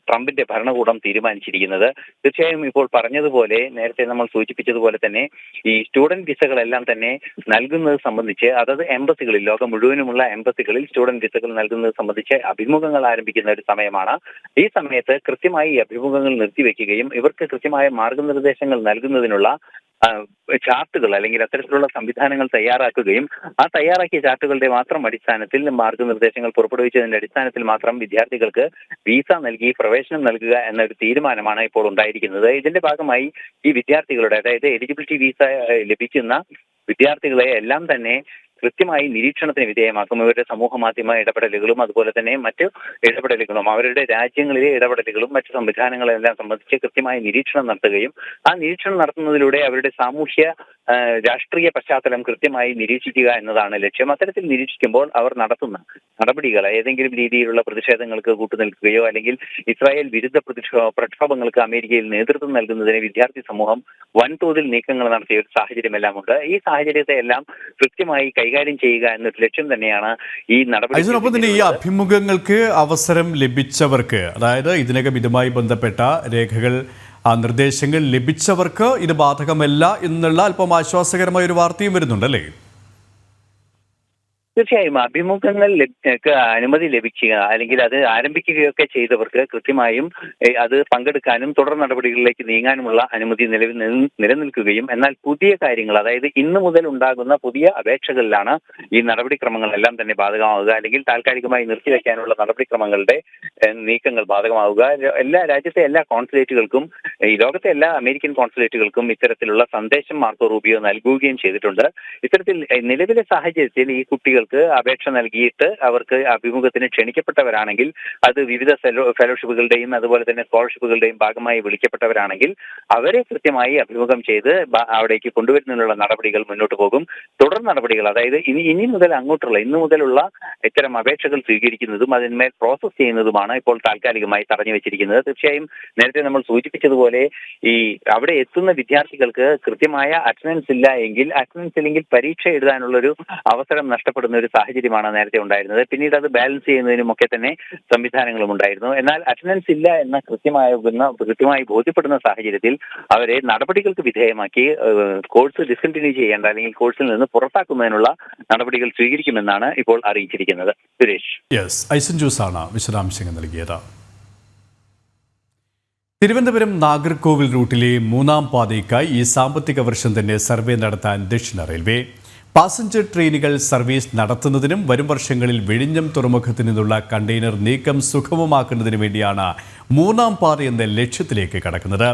ട്രംപിന്റെ ഭരണകൂടം തീരുമാനിച്ചിരിക്കുന്നത്. തീർച്ചയായും ഇപ്പോൾ പറഞ്ഞതുപോലെ, നേരത്തെ നമ്മൾ സൂചിപ്പിച്ചതുപോലെ തന്നെ ഈ സ്റ്റുഡന്റ് വിസകളെല്ലാം തന്നെ നൽകുന്നത് സംബന്ധിച്ച് അതത് എംബസികളിൽ, ലോകം മുഴുവനുമുള്ള എംബസികളിൽ സ്റ്റുഡന്റ് വിസകൾ നൽകുന്നത് സംബന്ധിച്ച് അഭിമുഖങ്ങൾ ആരംഭിക്കുന്ന ഒരു സമയമാണ്. ഈ സമയത്ത് കൃത്യമായി അഭിമുഖങ്ങൾ നിർത്തിവെക്കുകയും ഇവർക്ക് കൃത്യമായ മാർഗനിർദ്ദേശങ്ങൾ നൽകുന്നതിനുള്ള ചാർട്ടുകൾ അല്ലെങ്കിൽ അത്തരത്തിലുള്ള സംവിധാനങ്ങൾ തയ്യാറാക്കുകയും ആ തയ്യാറാക്കിയ ചാർട്ടുകളുടെ മാത്രം അടിസ്ഥാനത്തിൽ മാർഗനിർദ്ദേശങ്ങൾ പുറപ്പെടുവിച്ചതിന്റെ അടിസ്ഥാനത്തിൽ മാത്രം വിദ്യാർത്ഥികൾക്ക് വിസ നൽകി പ്രവേശനം നൽകുക എന്നൊരു തീരുമാനമാണ് ഇപ്പോൾ ഉണ്ടായിരിക്കുന്നത്. ഇതിന്റെ ഭാഗമായി ഈ വിദ്യാർത്ഥികളുടെ, അതായത് എലിജിബിലിറ്റി വിസ ലഭിക്കുന്ന വിദ്യാർത്ഥികളെ എല്ലാം തന്നെ കൃത്യമായി നിരീക്ഷണത്തിന് വിധേയമാക്കും. ഇവരുടെ സമൂഹ മാധ്യമ ഇടപെടലുകളും അതുപോലെ തന്നെ മറ്റ് ഇടപെടലുകളും അവരുടെ രാജ്യങ്ങളിലെ ഇടപെടലുകളും മറ്റ് സംവിധാനങ്ങളെല്ലാം സംബന്ധിച്ച് കൃത്യമായി നിരീക്ഷണം നടത്തുകയും ആ നിരീക്ഷണം നടത്തുന്നതിലൂടെ അവരുടെ സാമൂഹ്യ രാഷ്ട്രീയ പശ്ചാത്തലം കൃത്യമായി നിരീക്ഷിക്കുക എന്നതാണ് ലക്ഷ്യം. അത്തരത്തിൽ നിരീക്ഷിക്കുമ്പോൾ അവർ നടത്തുന്ന നടപടികൾ ഏതെങ്കിലും രീതിയിലുള്ള പ്രതിഷേധങ്ങൾക്ക് കൂട്ടുനിൽക്കുകയോ അല്ലെങ്കിൽ ഇസ്രായേൽ വിരുദ്ധ പ്രക്ഷോഭങ്ങൾക്ക് അമേരിക്കയിൽ നേതൃത്വം നൽകുന്നതിന് വിദ്യാർത്ഥി സമൂഹം വൻതോതിൽ നീക്കങ്ങൾ നടത്തിയ ഒരു സാഹചര്യമെല്ലാം ഉണ്ട്. ഈ സാഹചര്യത്തെ എല്ലാം കൃത്യമായി കൈകാര്യം ചെയ്യുക എന്നൊരു ലക്ഷ്യം തന്നെയാണ് ഈ നടപടി. അതിനൊപ്പം തന്നെ ഈ അഭിമുഖങ്ങൾക്ക് അവസരം ലഭിച്ചവർക്ക്, അതായത് ഇതിനകം ഇതുമായി ബന്ധപ്പെട്ട രേഖകൾ, നിർദ്ദേശങ്ങൾ ലഭിച്ചവർക്ക് ഇത് ബാധകമല്ല എന്നുള്ള അല്പം ആശ്വാസകരമായ ഒരു വാർത്തയും വരുന്നുണ്ടല്ലേ? തീർച്ചയായും അഭിമുഖങ്ങൾക്ക് അനുമതി ലഭിക്കുക അല്ലെങ്കിൽ അത് ആരംഭിക്കുകയൊക്കെ ചെയ്തവർക്ക് കൃത്യമായും അത് പങ്കെടുക്കാനും തുടർ നടപടികളിലേക്ക് നീങ്ങാനുമുള്ള അനുമതി നിലനിൽക്കുകയും, എന്നാൽ പുതിയ കാര്യങ്ങൾ, അതായത് ഇന്നു മുതൽ ഉണ്ടാകുന്ന പുതിയ അപേക്ഷകളിലാണ് ഈ നടപടിക്രമങ്ങളെല്ലാം തന്നെ ബാധകമാവുക അല്ലെങ്കിൽ താൽക്കാലികമായി നിർത്തിവെക്കാനുള്ള നടപടിക്രമങ്ങളുടെ നീക്കങ്ങൾ ബാധകമാവുക. രാജ്യത്തെ എല്ലാ കോൺസുലേറ്റുകൾക്കും, ഈ ലോകത്തെ എല്ലാ അമേരിക്കൻ കോൺസുലേറ്റുകൾക്കും ഇത്തരത്തിലുള്ള സന്ദേശം മാർക്കോ റൂബിയോ നൽകുകയും ചെയ്തിട്ടുണ്ട്. ഇത്തരത്തിൽ നിലവിലെ സാഹചര്യത്തിൽ ഈ കുട്ടികൾ അപേക്ഷ നൽകിയിട്ട് അവർക്ക് അഭിമുഖത്തിന് ക്ഷണിക്കപ്പെട്ടവരാണെങ്കിൽ, അത് വിവിധ ഫെലോഷിപ്പുകളുടെയും അതുപോലെ തന്നെ സ്കോളർഷിപ്പുകളുടെയും ഭാഗമായി വിളിക്കപ്പെട്ടവരാണെങ്കിൽ അവരെ കൃത്യമായി അഭിമുഖം ചെയ്ത് അവിടേക്ക് കൊണ്ടുവരുന്നതിനുള്ള നടപടികൾ മുന്നോട്ട് പോകും. തുടർ നടപടികൾ, അതായത് ഇനി മുതൽ അങ്ങോട്ടുള്ള ഇന്നു മുതലുള്ള ഇത്തരം അപേക്ഷകൾ സ്വീകരിക്കുന്നതും അതിന്മേൽ പ്രോസസ് ചെയ്യുന്നതുമാണ് ഇപ്പോൾ താൽക്കാലികമായി തടഞ്ഞു വെച്ചിരിക്കുന്നത്. തീർച്ചയായും നേരത്തെ നമ്മൾ സൂചിപ്പിച്ചതുപോലെ ഈ അവിടെ എത്തുന്ന വിദ്യാർത്ഥികൾക്ക് കൃത്യമായ അറ്റൻഡൻസ് ഇല്ലെങ്കിൽ പരീക്ഷ എഴുതാനുള്ളൊരു അവസരം നഷ്ടപ്പെടുന്ന പോകുന്ന ഒരു സാഹചര്യമാണ് നേരത്തെ ഉണ്ടായിരുന്നത്. പിന്നീട് അത് ബാലൻസ് ചെയ്യുന്നതിനും ഒക്കെ തന്നെ സംവിധാനങ്ങളും ഉണ്ടായിരുന്നു. എന്നാൽ അറ്റൻഡൻസ് ഇല്ല എന്ന കൃത്യമായി ബോധ്യപ്പെടുന്ന സാഹചര്യത്തിൽ അവരെ നടപടികൾക്ക് വിധേയമാക്കി കോഴ്സ് ഡിസ്കണ്ടിന്യൂ ചെയ്യേണ്ട അല്ലെങ്കിൽ കോഴ്സിൽ നിന്ന് പുറത്താക്കുന്നതിനുള്ള നടപടികൾ സ്വീകരിക്കുമെന്നാണ് ഇപ്പോൾ അറിയിച്ചിരിക്കുന്നത്. സുരേഷ്. യെസ്, ഐസൻ ജോസാണ് വിശദാംശങ്ങൾ നൽകിയത്. തിരുവനന്തപുരം നാഗർകോവിൽ റൂട്ടിലെ 3-ാം പാതയ്ക്കായി ഈ സാമ്പത്തിക വർഷം തന്നെ സർവേ നടത്താൻ ദക്ഷിണ റെയിൽവേ. പാസഞ്ചർ ട്രെയിനുകൾ സർവീസ് നടത്തുന്നതിനും വരും വർഷങ്ങളിൽ വിഴിഞ്ഞം തുറമുഖത്തു നിന്നുള്ള കണ്ടെയ്നർ നീക്കം സുഗമമാക്കുന്നതിനു വേണ്ടിയാണ് 3-ാം പാത എന്ന ലക്ഷ്യത്തിലേക്ക് കടക്കുന്നത്.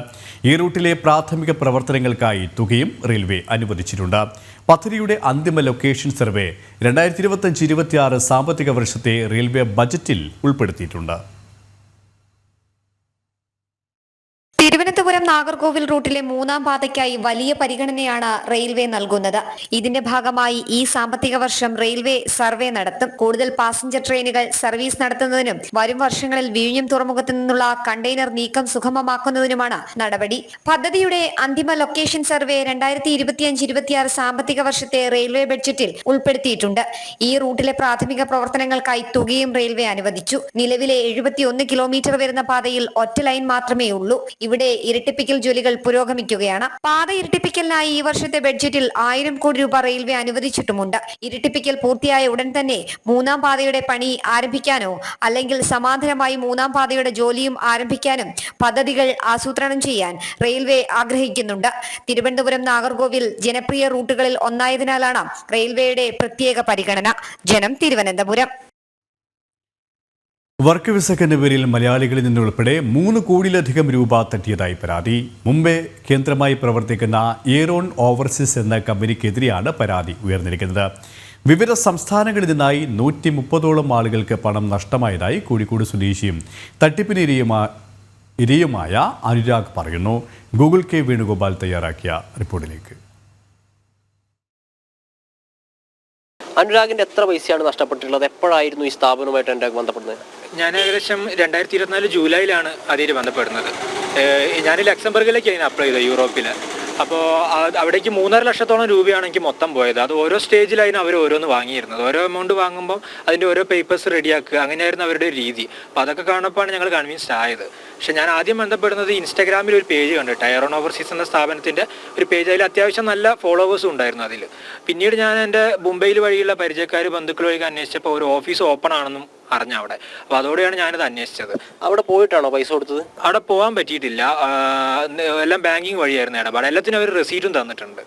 ഈ റൂട്ടിലെ പ്രാഥമിക പ്രവർത്തനങ്ങൾക്കായി തുകയും റെയിൽവേ അനുവദിച്ചിട്ടുണ്ട്. പദ്ധതിയുടെ അന്തിമ ലൊക്കേഷൻ സർവേ 2025-26 സാമ്പത്തിക വർഷത്തെ റെയിൽവേ ബജറ്റിൽ ഉൾപ്പെടുത്തിയിട്ടുണ്ട്. തിരുവനന്തപുരം നാഗർകോവിൽ റൂട്ടിലെ 3-ാം പാതയ്ക്കായി വലിയ പരിഗണനയാണ് റെയിൽവേ നൽകുന്നത്. ഇതിന്റെ ഭാഗമായി ഈ സാമ്പത്തിക വർഷം റെയിൽവേ സർവേ നടത്തും. കൂടുതൽ പാസഞ്ചർ ട്രെയിനുകൾ സർവീസ് നടത്തുന്നതിനും വരും വർഷങ്ങളിൽ വിഴിഞ്ഞം തുറമുഖത്തു നിന്നുള്ള കണ്ടെയ്നർ നീക്കം സുഗമമാക്കുന്നതിനുമാണ് നടപടി. പദ്ധതിയുടെ അന്തിമ ലൊക്കേഷൻ സർവേ 2025-26 സാമ്പത്തിക വർഷത്തെ റെയിൽവേ ബഡ്ജറ്റിൽ ഉൾപ്പെടുത്തിയിട്ടുണ്ട്. ഈ റൂട്ടിലെ പ്രാഥമിക പ്രവർത്തനങ്ങൾക്കായി തുകയും റെയിൽവേ അനുവദിച്ചു. നിലവിലെ 71 കിലോമീറ്റർ വരുന്ന പാതയിൽ ഒറ്റ ലൈൻ മാത്രമേ ഉള്ളൂ. ഇവിടെ ഇരട്ടിപ്പിക്കൽ ജോലികൾ പുരോഗമിക്കുകയാണ്. പാത ഇരട്ടിപ്പിക്കലിനായി ഈ വർഷത്തെ ബഡ്ജറ്റിൽ 1000 കോടി രൂപ റെയിൽവേ അനുവദിച്ചിട്ടുമുണ്ട്. ഇരട്ടിപ്പിക്കൽ പൂർത്തിയായ ഉടൻ തന്നെ 3-ാം പാതയുടെ പണി ആരംഭിക്കാനോ അല്ലെങ്കിൽ സമാന്തരമായി 3-ാം പാതയുടെ ജോലിയും ആരംഭിക്കാനും പദ്ധതികൾ ആസൂത്രണം ചെയ്യാൻ റെയിൽവേ ആഗ്രഹിക്കുന്നുണ്ട്. തിരുവനന്തപുരം നാഗർകോവിൽ ജനപ്രിയ റൂട്ടുകളിൽ ഒന്നായതിനാലാണ് റെയിൽവേയുടെ പ്രത്യേക പരിഗണന. ജനം, തിരുവനന്തപുരം. വർക്ക് വിസക്കെന്ന പേരിൽ മലയാളികളിൽ നിന്നുൾപ്പെടെ 3 കോടിയിലധികം രൂപ തട്ടിയതായി പരാതി. മുംബൈ കേന്ദ്രമായി പ്രവർത്തിക്കുന്ന എയറോൺ ഓവർസീസ് എന്ന കമ്പനിക്കെതിരെയാണ് പരാതി ഉയർന്നിരിക്കുന്നത്. വിവിധ സംസ്ഥാനങ്ങളിൽ നിന്നായി 130ഓളം ആളുകൾക്ക് പണം നഷ്ടമായതായി കോഴിക്കോട് സ്വദേശിയും തട്ടിപ്പിന് ഇരയുമായ അനുരാഗ് പറയുന്നു. ഗൂഗിൾ കെ വേണുഗോപാൽ തയ്യാറാക്കിയ റിപ്പോർട്ടിലേക്ക്. അനുരാഗിന്റെ എത്ര പൈസയാണ് നഷ്ടപ്പെട്ടിട്ടുള്ളത്? എപ്പോഴായിരുന്നു ഈ സ്ഥാപനവുമായിട്ട് അനുരാഗ് ബന്ധപ്പെടുന്നത്? ഞാൻ ഏകദേശം 2024 ജൂലൈയിലാണ് അതിൽ ബന്ധപ്പെടുന്നത്. ഞാൻ ലക്സംബർഗിലേക്കാണ് അപ്ലൈ ചെയ്തത്, യൂറോപ്പിൽ. അപ്പോൾ അവിടേക്ക് 3.5 ലക്ഷത്തോളം രൂപയാണ് എനിക്ക് മൊത്തം പോയത്. അത് ഓരോ സ്റ്റേജിലായിരുന്നു അവർ ഓരോന്ന് വാങ്ങിയിരുന്നത്. ഓരോ എമൗണ്ട് വാങ്ങുമ്പോൾ അതിൻ്റെ ഓരോ പേപ്പേഴ്സ് റെഡിയാക്കുക, അങ്ങനെയായിരുന്നു അവരുടെ രീതി. അപ്പോൾ അതൊക്കെ കാണുമ്പോഴാണ് ഞങ്ങൾ കൺവിൻസ്ഡ് ആയത്. പക്ഷേ ഞാൻ ആദ്യം ബന്ധപ്പെടുന്നത് ഇൻസ്റ്റാഗ്രാമിൽ ഒരു പേജ് കണ്ടിട്ട്, എയറോൺ ഓവർസീസ് എന്ന സ്ഥാപനത്തിൻ്റെ ഒരു പേജ്. അതിൽ അത്യാവശ്യം നല്ല ഫോളോവേഴ്സും ഉണ്ടായിരുന്നു അതിൽ. പിന്നീട് ഞാൻ എൻ്റെ മുംബൈയിൽ വഴിയുള്ള പരിചയക്കാർ ബന്ധുക്കൾ വഴി അന്വേഷിച്ചപ്പോൾ ഒരു ഓഫീസ് ഓപ്പൺ ആണെന്നും അറിഞ്ഞ അവിടെ. അപ്പോൾ അതോടെയാണ് ഞാനത് അന്വേഷിച്ചത്. അവിടെ പോയിട്ടാണോ പൈസ കൊടുത്തത്? അവിടെ പോകാൻ പറ്റിയിട്ടില്ല. എല്ലാം ബാങ്കിങ് വഴിയായിരുന്നു ഇടപാട്. എല്ലാത്തിനും അവർ റെസീറ്റും തന്നിട്ടുണ്ട്.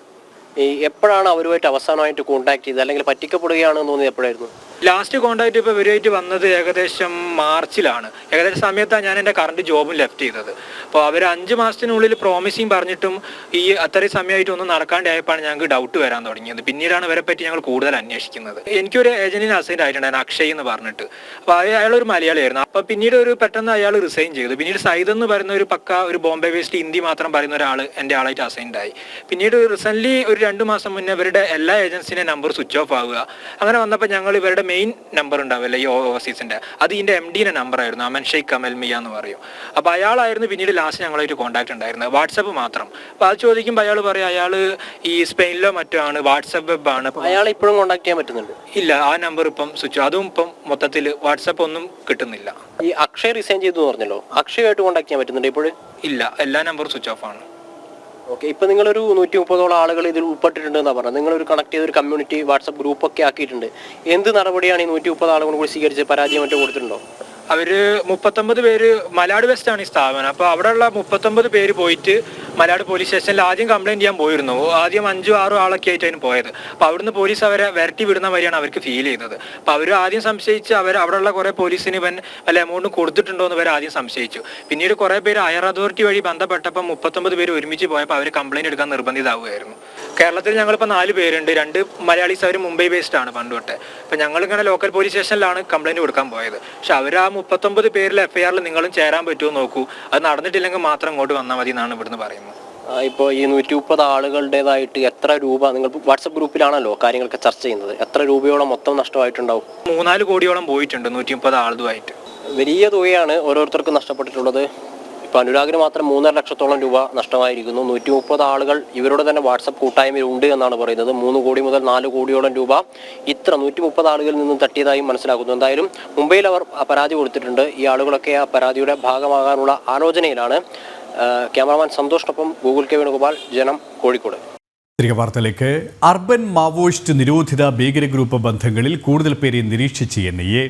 ഈ എപ്പോഴാണ് അവരുമായിട്ട് അവസാനമായിട്ട് കോൺടാക്ട് ചെയ്തത്, അല്ലെങ്കിൽ പറ്റിക്കപ്പെടുകയാണെന്ന് തോന്നിയത് എപ്പോഴായിരുന്നു? ലാസ്റ്റ് കോൺടാക്ട് ഇപ്പോൾ ഇവരുമായിട്ട് വന്നത് ഏകദേശം മാർച്ചിലാണ്. ഏകദേശം സമയത്താണ് ഞാൻ എൻ്റെ കറണ്ട് ജോബും ലെഫ്റ്റ് ചെയ്തത്. അപ്പോൾ അവർ 5 മാസത്തിനുള്ളിൽ പ്രോമിസിങ് പറഞ്ഞിട്ടും ഈ അത്രയും സമയമായിട്ട് ഒന്നും നടക്കാണ്ടായപ്പോഴാണ് ഞങ്ങൾക്ക് ഡൗട്ട് വരാൻ തുടങ്ങിയത്. പിന്നീടാണ് ഇവരെ പറ്റി ഞങ്ങൾ കൂടുതൽ അന്വേഷിക്കുന്നത്. എനിക്കൊരു ഏജന്റിന് അസൈൻ ആയിട്ടുണ്ടായിരുന്നു, അക്ഷയ് എന്ന് പറഞ്ഞിട്ട്. അപ്പോൾ അയാളൊരു മലയാളിയായിരുന്നു. അപ്പോൾ പിന്നീട് പെട്ടെന്ന് അയാൾ റിസൈൻ ചെയ്തു. പിന്നീട് സൈദ് എന്ന് പറയുന്ന ഒരു ബോംബെ ബേസ്ഡ് ഹിന്ദി മാത്രം പറയുന്ന ഒരാൾ എൻ്റെ ആളായിട്ട് അസൈൻഡ് ആയി. പിന്നീട് റീസെൻ്റ്ലി ഒരു 2 മാസം മുന്നേ ഇവരുടെ എല്ലാ ഏജൻസിൻ്റെ നമ്പർ സ്വിച്ച് ഓഫ് ആവുക. അങ്ങനെ വന്നപ്പോൾ ഞങ്ങൾ ഇവരുടെ മെയിൻ നമ്പർ ഉണ്ടാവില്ല ഈ ഓവർസീസിൻ്റെ, അത് ഇതിൻ്റെ MD-ന്റെ നമ്പറായിരുന്നു, അമൻ ഷെയ്ഖ് കമൽ മിയ എന്ന് പറയും. അപ്പോൾ അയാളായിരുന്നു പിന്നീട് ലാസ്റ്റ് ഞങ്ങളായിട്ട് കോൺടാക്ട് ഉണ്ടായിരുന്നത്, വാട്സപ്പ് മാത്രം. അപ്പോൾ അത് ചോദിക്കുമ്പോൾ അയാൾ പറയും അയാൾ ഈ സ്പെയിനിലോ മറ്റോ ആണ്, വാട്സപ്പ് വെബാണ്. അയാൾ ഇപ്പോഴും കോൺടാക്ട് ചെയ്യാൻ പറ്റുന്നുണ്ട്? ഇല്ല, ആ നമ്പർ ഇപ്പം സ്വിച്ച്, അതും ഇപ്പം മൊത്തത്തിൽ വാട്സപ്പ് ഒന്നും കിട്ടുന്നില്ല. ഈ അക്ഷയ് റിസൈൻ ചെയ്തു എന്ന് പറഞ്ഞല്ലോ, അക്ഷയമായിട്ട് കോൺടാക്ട് ചെയ്യാൻ പറ്റുന്നുണ്ട് ഇപ്പോഴും? ഇല്ല, എല്ലാ നമ്പറും സ്വിച്ച് ഓഫ് ആണ്. ഓക്കെ, ഇപ്പം നിങ്ങളൊരു 130ഓളം ആളുകൾ ഇതിൽ ഉൾപ്പെട്ടിട്ടുണ്ടെന്നാണ് പറഞ്ഞത്. നിങ്ങളൊരു കണക്ട് ചെയ്തൊരു കമ്മ്യൂണിറ്റി വാട്സപ്പ് ഗ്രൂപ്പൊക്കെ ആക്കിയിട്ടുണ്ട്. എന്ത് നടപടിയാണ് ഈ 130 ആളുകളും കൂടി സ്വീകരിച്ച് പരാജയം മറ്റോ കൊടുത്തിട്ടുണ്ടോ? അവർ 39 പേര്, മലാഡ് വെസ്റ്റ് ആണ് ഈ സ്ഥാപനം. അപ്പോൾ അവിടെയുള്ള 39 പേര് പോയിട്ട് മലാഡ് പോലീസ് സ്റ്റേഷനിൽ ആദ്യം കംപ്ലയിൻറ്റ് ചെയ്യാൻ പോയിരുന്നു. ആദ്യം 5-6 ആളൊക്കെ ആയിട്ടാണ് പോയത്. അപ്പോൾ അവിടുന്ന് പോലീസ് അവരെ വരട്ടി വിടുന്ന വരെയാണ് അവർക്ക് ഫീൽ ചെയ്തത്. അപ്പോൾ അവർ ആദ്യം സംശയിച്ച് അവിടെയുള്ള കുറേ പോലീസിന് വല്ല എമൗണ്ട് കൊടുത്തിട്ടുണ്ടോ എന്ന് വരെ ആദ്യം സംശയിച്ചു. പിന്നീട് കുറേ പേര് ഹയർ അതോറിറ്റി വഴി ബന്ധപ്പെട്ടപ്പോൾ 39 പേര് ഒരുമിച്ച് പോയപ്പോൾ അവർ കംപ്ലയിൻറ്റ് എടുക്കാൻ നിർബന്ധിതമാവുകയായിരുന്നു. കേരളത്തിൽ ഞങ്ങളിപ്പോൾ 4 പേരുണ്ട്. 2 മലയാളീസ്, അവർ മുംബൈ ബേസ്ഡ് ആണ് പണ്ട് തൊട്ട്. അപ്പോൾ ഞങ്ങളിങ്ങനെ ലോക്കൽ പോലീസ് സ്റ്റേഷനിലാണ് കംപ്ലയിൻറ്റ് കൊടുക്കാൻ പോയത്. പക്ഷെ അവർ ആ 39 പേരിൽ FIR നിങ്ങളും ചേരാൻ പറ്റുമോ നോക്കൂ, അത് നടന്നിട്ടില്ലെങ്കിൽ മാത്രം ഇങ്ങോട്ട് വന്നാൽ മതി എന്നാണ് ഇവിടുന്ന് പറയുന്നത്. ഇപ്പോൾ ഈ 130 ആളുകളുടേതായിട്ട് എത്ര രൂപ, നിങ്ങൾ വാട്സപ്പ് ഗ്രൂപ്പിലാണല്ലോ കാര്യങ്ങളൊക്കെ ചർച്ച ചെയ്യുന്നത്, എത്ര രൂപയോളം മൊത്തം നഷ്ടമായിട്ടുണ്ടാവും? 3-4 കോടിയോളം പോയിട്ടുണ്ട് 130 ആളുമായിട്ട്. വലിയ തുകയാണ് ഓരോരുത്തർക്കും നഷ്ടപ്പെട്ടിട്ടുള്ളത്. ഇപ്പോൾ അനുരാഗിന് മാത്രം 3.5 ലക്ഷത്തോളം രൂപ നഷ്ടമായിരിക്കുന്നു. 130 ആളുകൾ ഇവരുടെ തന്നെ വാട്സപ്പ് കൂട്ടായ്മയിൽ ഉണ്ട് എന്നാണ് പറയുന്നത്. 3 കോടി മുതൽ 4 കോടിയോളം രൂപ ഇത്ര 130 ആളുകളിൽ നിന്നും തട്ടിയതായും മനസ്സിലാക്കുന്നു. എന്തായാലും മുംബൈയിൽ അവർ പരാതി കൊടുത്തിട്ടുണ്ട്. ഈ ആളുകളൊക്കെ ആ പരാതിയുടെ ഭാഗമാകാനുള്ള ആലോചനയിലാണ്. ക്യാമറമാൻ സന്തോഷിനൊപ്പം ഗൂഗിൾ കെ വേണുഗോപാൽ, ജനം, കോഴിക്കോട്. തിരികെ വാർത്തയിലേക്ക്. അർബൻ മാവോയിസ്റ്റ് നിരോധിത ഭീകര ഗ്രൂപ്പ് ബന്ധങ്ങളിൽ കൂടുതൽ പേരെ നിരീക്ഷിച്ച് NIA.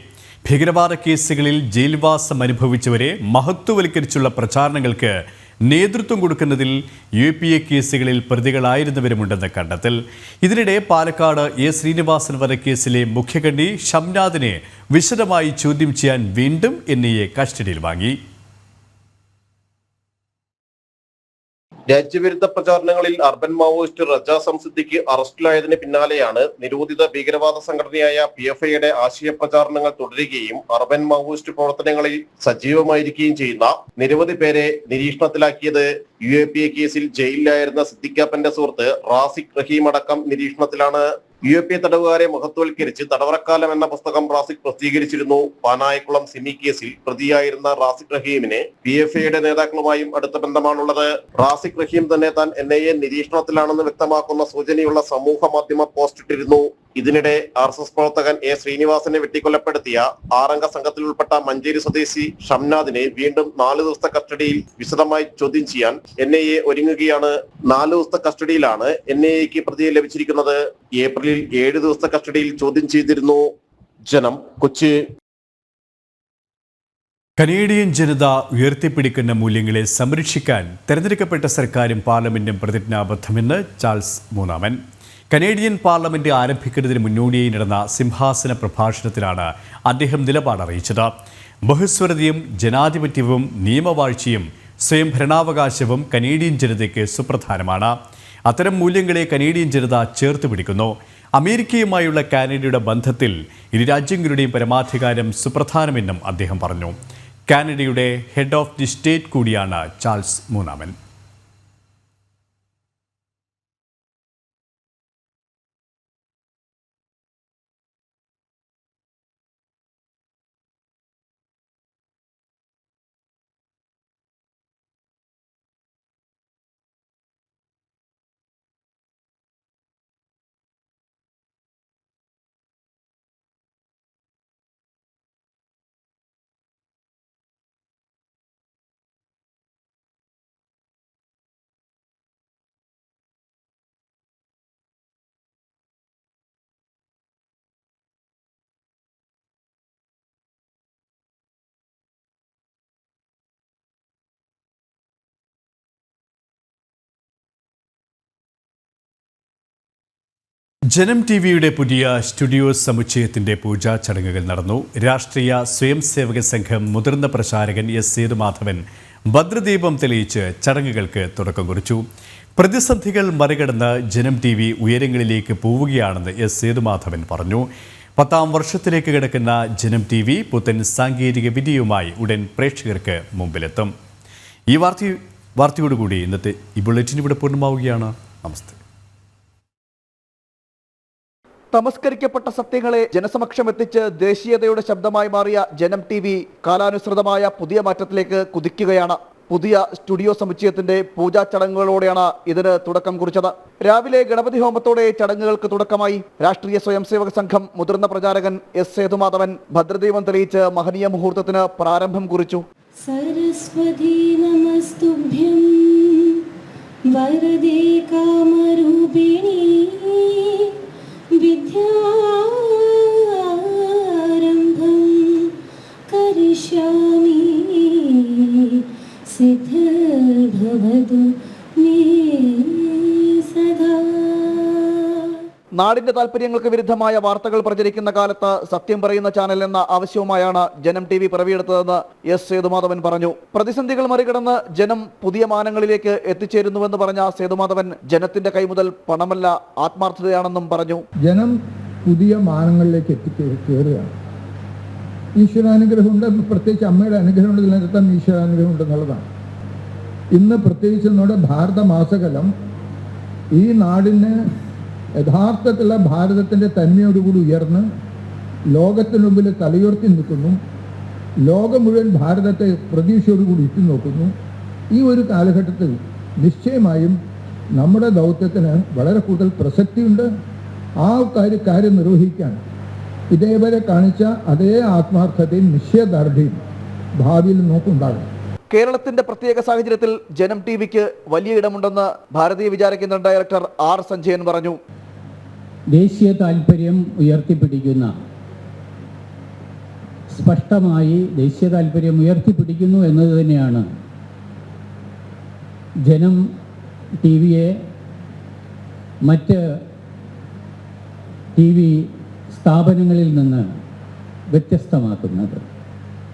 ഭീകരവാദ കേസുകളിൽ ജയിൽവാസം അനുഭവിച്ചവരെ മഹത്വവൽക്കരിച്ചുള്ള പ്രചാരണങ്ങൾക്ക് നേതൃത്വം കൊടുക്കുന്നതിൽ UAPA കേസുകളിൽ പ്രതികളായിരുന്നവരുമുണ്ടെന്ന് കണ്ടെത്തൽ. ഇതിനിടെ പാലക്കാട് A. ശ്രീനിവാസൻ വധക്കേസിലെ മുഖ്യകണ്ണി ഷംനാദിനെ വിശദമായി ചോദ്യം ചെയ്യാൻ വീണ്ടും NIA കസ്റ്റഡിയിൽ വാങ്ങി. രാജ്യവിരുദ്ധ പ്രചാരണങ്ങളിൽ അർബൻ മാവോയിസ്റ്റ് റജ സംസിദ്ദിഖ് അറസ്റ്റിലായതിന് പിന്നാലെയാണ് നിരോധിത ഭീകരവാദ സംഘടനയായ PFIയുടെ ആശയ പ്രചാരണങ്ങൾ തുടരുകയും അർബൻ മാവോയിസ്റ്റ് പ്രവർത്തനങ്ങളിൽ സജീവമായിരിക്കുകയും ചെയ്യുന്ന നിരവധി പേരെ നിരീക്ഷണത്തിലാക്കിയത്. UAPA കേസിൽ ജയിലിലായിരുന്ന സിദ്ദിഖാപ്പന്റെ സുഹൃത്ത് റാസിഖ് റഹീം അടക്കം നിരീക്ഷണത്തിലാണ്. UAPA തടവുകാരെ മഹത്വവൽക്കരിച്ച് തടവറക്കാലം എന്ന പുസ്തകം റാസിഖ് പ്രസിദ്ധീകരിച്ചിരുന്നു. പാനായിക്കുളം സിമി കേസിൽ പ്രതിയായിരുന്ന റാസിഖ് റഹീമിന് PFIയുടെ നേതാക്കളുമായും അടുത്ത ബന്ധമാണുള്ളത്. റാസിഖ് റഹീം തന്നെ താൻ NIA നിരീക്ഷണത്തിലാണെന്ന് വ്യക്തമാക്കുന്ന സൂചനയുള്ള സമൂഹ മാധ്യമ പോസ്റ്റ് ഇട്ടിരുന്നു. ഇതിനിടെ RSS പ്രവർത്തകൻ A. ശ്രീനിവാസനെ വെട്ടിക്കൊലപ്പെടുത്തിയ 6 അംഗ സംഘത്തിൽ ഉൾപ്പെട്ട മഞ്ചേരി സ്വദേശി ഷംനാദിനെ വീണ്ടും 4 ദിവസത്തെ കസ്റ്റഡിയിൽ വിശദമായി ചോദ്യം ചെയ്യാൻ NIA ഒരുങ്ങുകയാണ്. 4 ദിവസത്തെ കസ്റ്റഡിയിലാണ് NIAക്ക് പ്രതിയെ ലഭിച്ചിരിക്കുന്നത്. ഏപ്രിലിൽ 7 ദിവസത്തെ കസ്റ്റഡിയിൽ ചോദ്യം ചെയ്തിരുന്നു. ജനം, കൊച്ചി. കനേഡിയൻ ജനത ഉയർത്തിപ്പിടിക്കുന്ന മൂല്യങ്ങളെ സംരക്ഷിക്കാൻ തെരഞ്ഞെടുക്കപ്പെട്ട സർക്കാരും പാർലമെന്റും പ്രതിജ്ഞാബദ്ധമെന്ന് ചാൾസ് മൂന്നാമൻ. കനേഡിയൻ പാർലമെന്റ് ആരംഭിക്കുന്നതിന് മുന്നോടിയായി നടന്ന സിംഹാസന പ്രഭാഷണത്തിലാണ് അദ്ദേഹം നിലപാട് അറിയിച്ചത്. ബഹുസ്വരതയും ജനാധിപത്യവും നിയമവാഴ്ചയും സ്വയം ഭരണാവകാശവും കനേഡിയൻ ജനതയ്ക്ക് സുപ്രധാനമാണ്. അത്തരം മൂല്യങ്ങളെ കനേഡിയൻ ജനത ചേർത്ത് പിടിക്കുന്നു. അമേരിക്കയുമായുള്ള കാനഡയുടെ ബന്ധത്തിൽ ഇരു രാജ്യങ്ങളുടെയും പരമാധികാരം സുപ്രധാനമെന്നും അദ്ദേഹം പറഞ്ഞു. കാനഡയുടെ ഹെഡ് ഓഫ് ദി സ്റ്റേറ്റ് കൂടിയാണ് ചാൾസ് മൂന്നാമൻ. ജനം TVയുടെ പുതിയ സ്റ്റുഡിയോ സമുച്ചയത്തിന്റെ പൂജാ ചടങ്ങുകൾ നടന്നു. രാഷ്ട്രീയ സ്വയം സേവക സംഘം മുതിർന്ന പ്രചാരകൻ S. സേതുമാധവൻ ഭദ്രദീപം തെളിയിച്ച് ചടങ്ങുകൾക്ക് തുടക്കം കുറിച്ചു. പ്രതിസന്ധികൾ മറികടന്ന് ജനം TV ഉയരങ്ങളിലേക്ക് പോവുകയാണെന്ന് S. സേതുമാധവൻ പറഞ്ഞു. 10ാം വർഷത്തിലേക്ക് കിടക്കുന്ന ജനം TV പുത്തൻ സാങ്കേതിക വിദ്യയുമായി ഉടൻ പ്രേക്ഷകർക്ക് മുമ്പിലെത്തും. ഈ വാർത്തയോടുകൂടി ഇന്നത്തെ ഈ ബുള്ളറ്റിൻ ഇവിടെ പൂർണ്ണമാവുകയാണ്. നമസ്തേ. തമസ്കരിക്കപ്പെട്ട സത്യങ്ങളെ ജനസമക്ഷം എത്തിച്ച് ദേശീയതയുടെ ശബ്ദമായി മാറിയ ജനം TV കാലാനുസൃതമായ പുതിയ മാറ്റത്തിലേക്ക് കുതിക്കുകയാണ്. പുതിയ സ്റ്റുഡിയോ സമുച്ചയത്തിന്റെ പൂജാ ചടങ്ങുകളോടെയാണ് ഇതിന് തുടക്കം കുറിച്ചത്. രാവിലെ ഗണപതി ഹോമത്തോടെ ചടങ്ങുകൾക്ക് തുടക്കമായി. രാഷ്ട്രീയ സ്വയംസേവക സംഘം മുതിർന്ന പ്രചാരകൻ S. സേതുമാധവൻ ഭദ്രദീപം തെളിയിച്ച് മഹനീയ മുഹൂർത്തത്തിന് പ്രാരംഭം കുറിച്ചു. സരസ്വതി നമസ്തുഭ്യം വരദേ കാമരൂപിണി വിദ്യാരംഭം കരിഷ്യാമി സിദ്ധിർഭവതു മേ സദാ. നാടിന്റെ താല്പര്യങ്ങൾക്ക് വിരുദ്ധമായ വാർത്തകൾ പ്രചരിക്കുന്ന കാലത്ത് സത്യം പറയുന്ന ചാനൽ എന്ന ആവശ്യവുമായാണ് ജനം TV പിറവിയെടുത്തതെന്ന് S. സേതുമാധവൻ പറഞ്ഞു. പ്രതിസന്ധികൾ മറികടന്ന് ജനം പുതിയ മാനങ്ങളിലേക്ക് എത്തിച്ചേരുന്നുവെന്ന് പറഞ്ഞ സേതുമാധവൻ ജനത്തിന്റെ കൈമുതൽ പണമല്ല ആത്മാർത്ഥതയാണെന്നും പറഞ്ഞു. ജനം പുതിയ മാനങ്ങളിലേക്ക് എത്തിച്ചേരുകയാണ്. ഈശ്വരാനുഗ്രഹമുണ്ട്, പ്രത്യേകിച്ച് അമ്മയുടെ അനുഗ്രഹം ഉണ്ടെന്നർത്ഥം ഈശ്വരാനുഗ്രഹം ഉണ്ടെന്നുള്ളതാണ്. ഇന്ന് പ്രത്യേകിച്ച് നമ്മുടെ ഭാരത മാസകലം ഈ നാടിന് യഥാർത്ഥത്തിലുള്ള ഭാരതത്തിൻ്റെ തന്മയോടുകൂടി ഉയർന്ന് ലോകത്തിന് മുമ്പിൽ തലയുയർത്തി നിൽക്കുന്നു. ലോകം മുഴുവൻ ഭാരതത്തെ പ്രതീക്ഷയോടുകൂടി ഇട്ടുനോക്കുന്നു. ഈ ഒരു കാലഘട്ടത്തിൽ നിശ്ചയമായും നമ്മുടെ ദൗത്യത്തിന് വളരെ കൂടുതൽ പ്രസക്തിയുണ്ട്. ആ കാര്യം നിർവഹിക്കാൻ ഇതേവരെ കാണിച്ച അതേ ആത്മാർത്ഥതയും നിശ്ചയദാർഢ്യവും ഭാവിയിൽ നോക്കുണ്ടാകും. കേരളത്തിന്റെ പ്രത്യേക സാഹചര്യത്തിൽ ജനം ടിവിക്ക് വലിയ ഇടമുണ്ടെന്ന് ഭാരതീയ വിചാര കേന്ദ്ര ഡയറക്ടർ ആർ സഞ്ജയൻ പറഞ്ഞു. ദേശീയ താൽപര്യം ഉയർത്തിപ്പിടിക്കുന്ന, സ്പഷ്ടമായി ദേശീയ താൽപര്യം ഉയർത്തിപ്പിടിക്കുന്നു എന്നത് തന്നെയാണ് ജനം ടി വിയെ മറ്റ് ടി വി സ്ഥാപനങ്ങളിൽ നിന്ന് വ്യത്യസ്തമാക്കുന്നത്.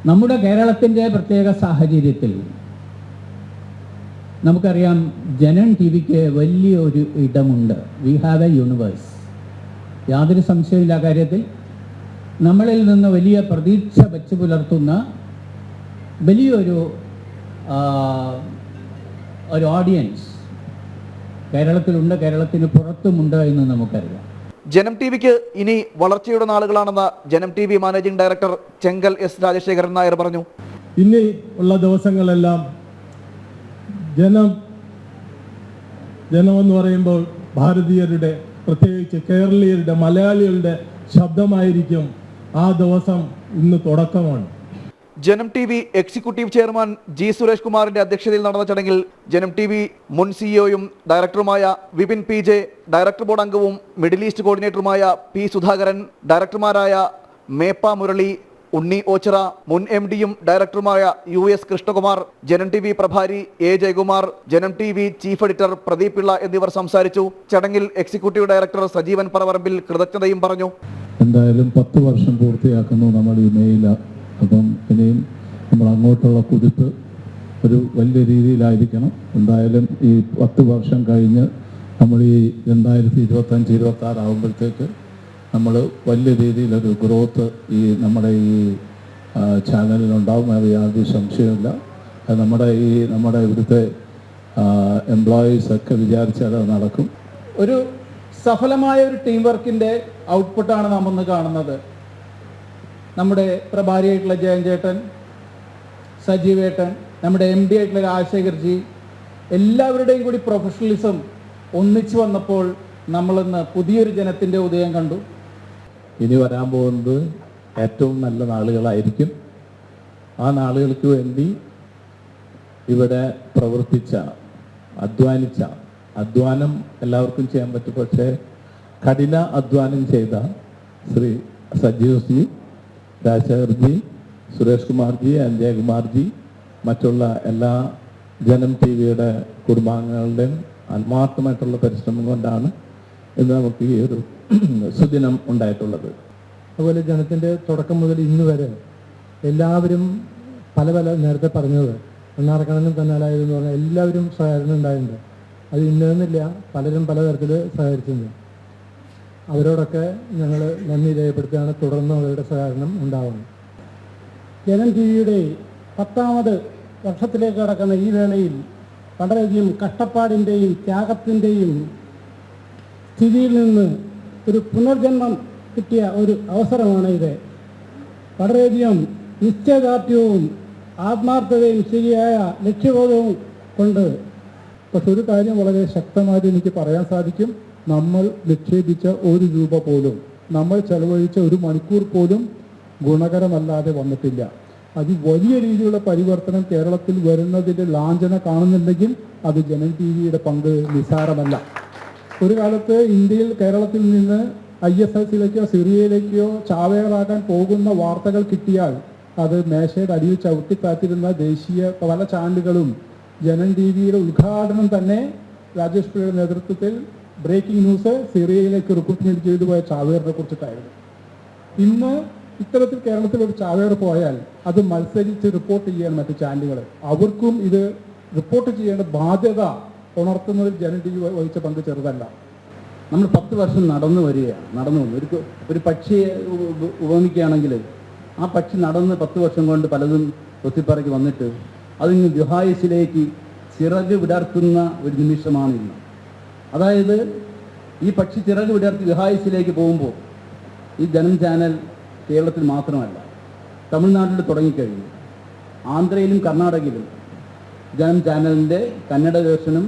നമ്മുടെ കേരളത്തിൻ്റെ പ്രത്യേക സാഹചര്യത്തിൽ നമുക്കറിയാം, ജനം ടി വിക്ക് വലിയൊരു ഇടമുണ്ട്. We have a universe. യാതൊരു സംശയമില്ല കാര്യത്തിൽ. നമ്മളിൽ നിന്ന് വലിയ പ്രതീക്ഷ വച്ചു പുലർത്തുന്ന വലിയൊരു ഓഡിയൻസ് കേരളത്തിലുണ്ട്, കേരളത്തിന് പുറത്തുമുണ്ട് എന്ന് നമുക്കറിയാം. ജനം ടി വിക്ക് ഇനി വളർച്ചയുടെ നാളുകളാണെന്ന് ജനം ടി വി മാനേജിംഗ് ഡയറക്ടർ ചെങ്കൽ എസ് രാജശേഖരൻ നായർ പറഞ്ഞു. ഇനി ഉള്ള ദിവസങ്ങളെല്ലാം ജനമെന്ന് പറയുമ്പോൾ ഭാരതീയരുടെ, പ്രത്യേകിച്ച് കേരളീയരുടെ, മലയാളികളുടെ ശബ്ദമായിരിക്കും. ആ ദിവസം ഇന്ന് തുടക്കമാണ്. Janam T V executive chairman G Suresh കുമാറിന്റെ അധ്യക്ഷതയിൽ നടന്ന ചടങ്ങിൽ ജനം ടി വി മുൻ സിഇഒയും ഡയറക്ടറുമായ Vipin P J, director board അംഗവും മിഡിൽ ഈസ്റ്റ് കോർഡിനേറ്ററുമായ പി സുധാകരൻ, ഡയറക്ടർമാരായ മേപ്പ മുരളി, ഉണ്ണി ഓച്ചിറ, മുൻ എം ഡിയും ഡയറക്ടറുമായ US Krishnakumar, Janam T V പ്രഭാരി A Jayakumar, Janam T V chief editor Pradeep Pillai എന്നിവർ സംസാരിച്ചു. ചടങ്ങിൽ എക്സിക്യൂട്ടീവ് ഡയറക്ടർ സജീവൻ പറവറമ്പിൽ കൃതജ്ഞതയും പറഞ്ഞു. എന്തായാലും 10 വർഷം പൂർത്തിയാക്കുന്നു നമ്മൾ ഈ മെയിൽ. അപ്പം ഇനിയും നമ്മൾ അങ്ങോട്ടുള്ള കുതിപ്പ് ഒരു വലിയ രീതിയിലായിരിക്കണം. എന്തായാലും ഈ 10 വർഷം കഴിഞ്ഞ് നമ്മൾ ഈ 2025-26 ആകുമ്പോഴത്തേക്ക് നമ്മൾ വലിയ രീതിയിലൊരു ഗ്രോത്ത് ഈ നമ്മുടെ ഈ ചാനലിനുണ്ടാവും. അത് യാതൊരു സംശയമില്ല. അത് നമ്മുടെ ഇവിടുത്തെ എംപ്ലോയീസൊക്കെ വിചാരിച്ചാൽ അത് നടക്കും. ഒരു സഫലമായ ഒരു ടീം വർക്കിൻ്റെ ഔട്ട്പുട്ടാണ് നാം ഒന്ന് കാണുന്നത്. നമ്മുടെ പ്രഭാരിയായിട്ടുള്ള ജയൻ ചേട്ടൻ, സജീവേട്ടൻ, നമ്മുടെ MD ആയിട്ടുള്ള രാജശേഖർജി, എല്ലാവരുടെയും കൂടി പ്രൊഫഷണലിസം ഒന്നിച്ചു വന്നപ്പോൾ നമ്മളിന്ന് പുതിയൊരു ജനത്തിൻ്റെ ഉദയം കണ്ടു. ഇനി വരാൻ പോകുന്നത് ഏറ്റവും നല്ല നാളുകളായിരിക്കും. ആ നാളുകൾക്ക് വേണ്ടി ഇവിടെ പ്രവർത്തിച്ച, അധ്വാനം എല്ലാവർക്കും ചെയ്യാൻ പറ്റും. പക്ഷേ കഠിന അധ്വാനം ചെയ്ത ശ്രീ സജീവ് ജി, രാജശേഖർജി, സുരേഷ് കുമാർജി, ജയകുമാർജി, മറ്റുള്ള എല്ലാ ജനം ടി വിയുടെ കുടുംബാംഗങ്ങളുടെയും ആത്മാർത്ഥമായിട്ടുള്ള പരിശ്രമം കൊണ്ടാണ് ഇന്ന് നമുക്ക് ഈ ഒരു സുദിനം ഉണ്ടായിട്ടുള്ളത്. അതുപോലെ ജനത്തിൻ്റെ തുടക്കം മുതൽ ഇന്ന് വരെ എല്ലാവരും പല നേരത്തെ പറഞ്ഞത് എണ്ണാറക്കണനും തന്നാലായതെന്ന് പറഞ്ഞാൽ എല്ലാവരും സഹകരണം ഉണ്ടായിട്ടുണ്ട്. അത് ഇന്നതെന്നില്ല, പലരും പലതരത്തിൽ സഹകരിച്ചിട്ടുണ്ട്. അവരോടൊക്കെ ഞങ്ങൾ നന്ദി രേഖപ്പെടുത്തുകയാണ്. തുടർന്ന് അവരുടെ സഹകരണം ഉണ്ടാവണം. ജനം ടി വിയുടെ 10ാമത് വർഷത്തിലേക്ക് കടക്കുന്ന ഈ വേളയിൽ വളരെയധികം കഷ്ടപ്പാടിൻ്റെയും ത്യാഗത്തിൻ്റെയും സ്ഥിതിയിൽ നിന്ന് ഒരു പുനർജന്മം കിട്ടിയ ഒരു അവസരമാണ് ഇത്. വളരെയധികം നിശ്ചയദാർഢ്യവും ആത്മാർത്ഥതയും ശരിയായ ലക്ഷ്യബോധവും കൊണ്ട്. പക്ഷെ ഒരു കാര്യം വളരെ ശക്തമായിട്ട് എനിക്ക് പറയാൻ സാധിക്കും. നമ്മൾ നിക്ഷേപിച്ച 1 രൂപ പോലും, നമ്മൾ ചെലവഴിച്ച 1 മണിക്കൂർ പോലും ഗുണകരമല്ലാതെ വന്നിട്ടില്ല. അത് വലിയ രീതിയിലുള്ള പരിവർത്തനം കേരളത്തിൽ വരുന്നതിൻ്റെ ലാഞ്ചന കാണുന്നുണ്ടെങ്കിൽ അത് ജനം ടി വിയുടെ പങ്ക് നിസ്സാരമല്ല. ഒരു കാലത്ത് ഇന്ത്യയിൽ കേരളത്തിൽ നിന്ന് ISSലേക്കോ സിറിയയിലേക്കോ ചാവേറാകാൻ പോകുന്ന വാർത്തകൾ കിട്ടിയാൽ അത് മേശയുടെ അടിയിൽ ചവിട്ടിക്കാത്തിരുന്ന ദേശീയ പല ചാനലുകളും ജനം ടി വിയുടെ ഉദ്ഘാടനം തന്നെ രാജേഷ് പിള്ളയുടെ നേതൃത്വത്തിൽ ബ്രേക്കിംഗ് ന്യൂസ് സിറിയയിലേക്ക് റിക്രൂട്ട്മെന്റ് ചെയ്തു പോയ ചാവേറിനെ കുറിച്ചിട്ടായിരുന്നു. ഇന്ന് ഇത്തരത്തിൽ കേരളത്തിൽ ഒരു ചാവേർ പോയാൽ അത് മത്സരിച്ച് റിപ്പോർട്ട് ചെയ്യാൻ മറ്റു ചാനലുകൾ, അവർക്കും ഇത് റിപ്പോർട്ട് ചെയ്യേണ്ട ബാധ്യത ഉണർത്തുന്നതിൽ ജനം ടി വി വഹിച്ച പങ്ക് ചെറുതല്ല. നമ്മൾ 10 വർഷം നടന്നു വന്നു. ഒരു പക്ഷിയെ ഉപമിക്കുകയാണെങ്കിൽ ആ പക്ഷി നടന്ന് 10 വർഷം കൊണ്ട് പലതും കൊത്തിപ്പറക്കി വന്നിട്ട് അതിന് ദുഹായുസിലേക്ക് ചിറക് വിടർത്തുന്ന ഒരു നിമിഷമാണ് ഇന്ന്. അതായത് ഈ പക്ഷി ചിറക് വിടർത്തി ദുഹായുസിലേക്ക് പോകുമ്പോൾ ഈ ജനം ചാനൽ കേരളത്തിൽ മാത്രമല്ല, തമിഴ്നാട്ടിൽ തുടങ്ങിക്കഴിഞ്ഞു, ആന്ധ്രയിലും കർണാടകയിലും ജനം ചാനലിൻ്റെ കന്നഡ വേർഷനും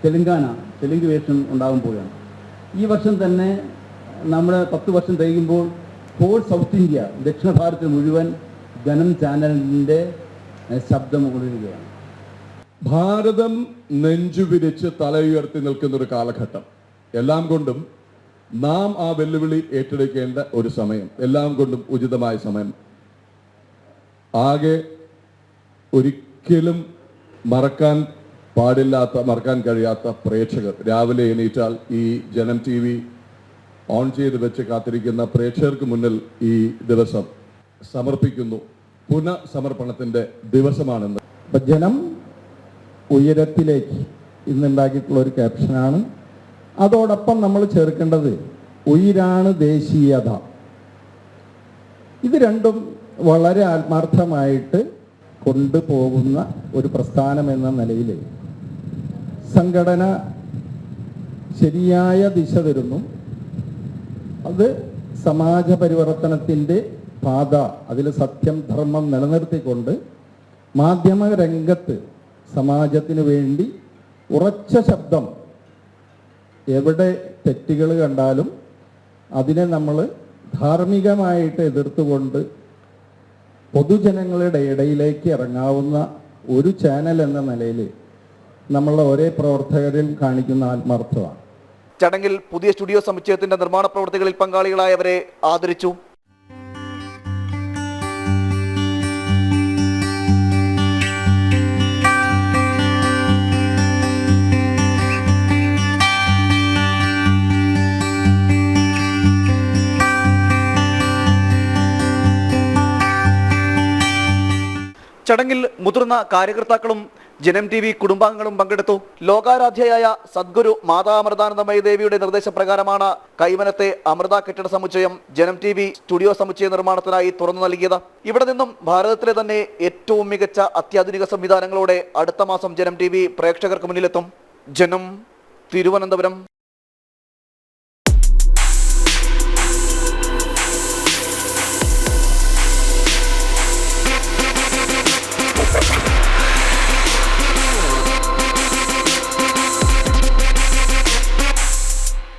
തെലുങ്ക് വേർഷനും ഉണ്ടാകാൻ പോവുകയാണ്. ഈ വർഷം തന്നെ നമ്മുടെ 10 വർഷം തികയുമ്പോൾ ഹോൾ സൗത്ത് ഇന്ത്യ, ദക്ഷിണ ഭാരതത്തിൽ മുഴുവൻ ജനം ചാനലിൻ്റെ ശബ്ദം ഉയരുകയാണ്. ഭാരതം നെഞ്ചുവിരിച്ച് തലയുയർത്തി നിൽക്കുന്നൊരു കാലഘട്ടം. എല്ലാം കൊണ്ടും നാം ആ വെല്ലുവിളി ഏറ്റെടുക്കേണ്ട ഒരു സമയം, എല്ലാം കൊണ്ടും ഉചിതമായ സമയം. ആകെ ഒരിക്കലും മറക്കാൻ കഴിയാത്ത പ്രേക്ഷകർ, രാവിലെ എണീറ്റാൽ ഈ ജനം TV ഓൺ ചെയ്ത് വെച്ച് കാത്തിരിക്കുന്ന പ്രേക്ഷകർക്ക് മുന്നിൽ ഈ ദിവസം സമർപ്പിക്കുന്നു. പുനഃസമർപ്പണത്തിൻ്റെ ദിവസമാണെന്ന്. അപ്പം ജനം ഉയരത്തിലേക്ക് ഇന്നുണ്ടാക്കിയിട്ടുള്ള ഒരു ക്യാപ്ഷനാണ്. അതോടൊപ്പം നമ്മൾ ചേർക്കേണ്ടത് ഉയരാണ് ദേശീയത. ഇത് രണ്ടും വളരെ ആത്മാർത്ഥമായിട്ട് കൊണ്ടുപോകുന്ന ഒരു പ്രസ്ഥാനം എന്ന നിലയിൽ സംഘടന ശരിയായ ദിശ തരുന്നു. അത് സമാജ പരിവർത്തനത്തിൻ്റെ പാത, അതിൽ സത്യം ധർമ്മം നിലനിർത്തിക്കൊണ്ട് മാധ്യമ രംഗത്ത് സമാജത്തിന് വേണ്ടി ഉറച്ച ശബ്ദം, എവിടെ തെറ്റുകൾ കണ്ടാലും അതിനെ നമ്മൾ ധാർമ്മികമായിട്ട് എതിർത്തുകൊണ്ട് പൊതുജനങ്ങളുടെ ഇടയിലേക്ക് ഇറങ്ങാവുന്ന ഒരു ചാനൽ എന്ന നിലയിൽ നമ്മളുടെ ഒരേ പ്രവർത്തകരിൽ കാണിക്കുന്ന ആത്മാർത്ഥമാണ്. ചടങ്ങിൽ പുതിയ സ്റ്റുഡിയോ സമുച്ചയത്തിന്റെ നിർമ്മാണ പ്രവൃത്തികളിൽ പങ്കാളികളായവരെ ആദരിച്ചു. ചടങ്ങിൽ മുതിർന്ന കാര്യകർത്താക്കളും ജനം TV കുടുംബാംഗങ്ങളും പങ്കെടുത്തു. ലോകാരാധ്യയായ സദ്ഗുരു മാതാ അമൃതാനന്ദമയി ദേവിയുടെ നിർദ്ദേശപ്രകാരമാണ് കൈവനത്തെ അമൃത കെട്ടിട സമുച്ചയം ജനം TV സ്റ്റുഡിയോ സമുച്ചയ നിർമ്മാണത്തിനായി തുറന്നു നൽകിയത്. ഇവിടെ നിന്നും ഭാരതത്തിലെ തന്നെ ഏറ്റവും മികച്ച അത്യാധുനിക സംവിധാനങ്ങളോടെ അടുത്ത മാസം ജനം TV പ്രേക്ഷകർക്ക് മുന്നിലെത്തും. ജനം, തിരുവനന്തപുരം.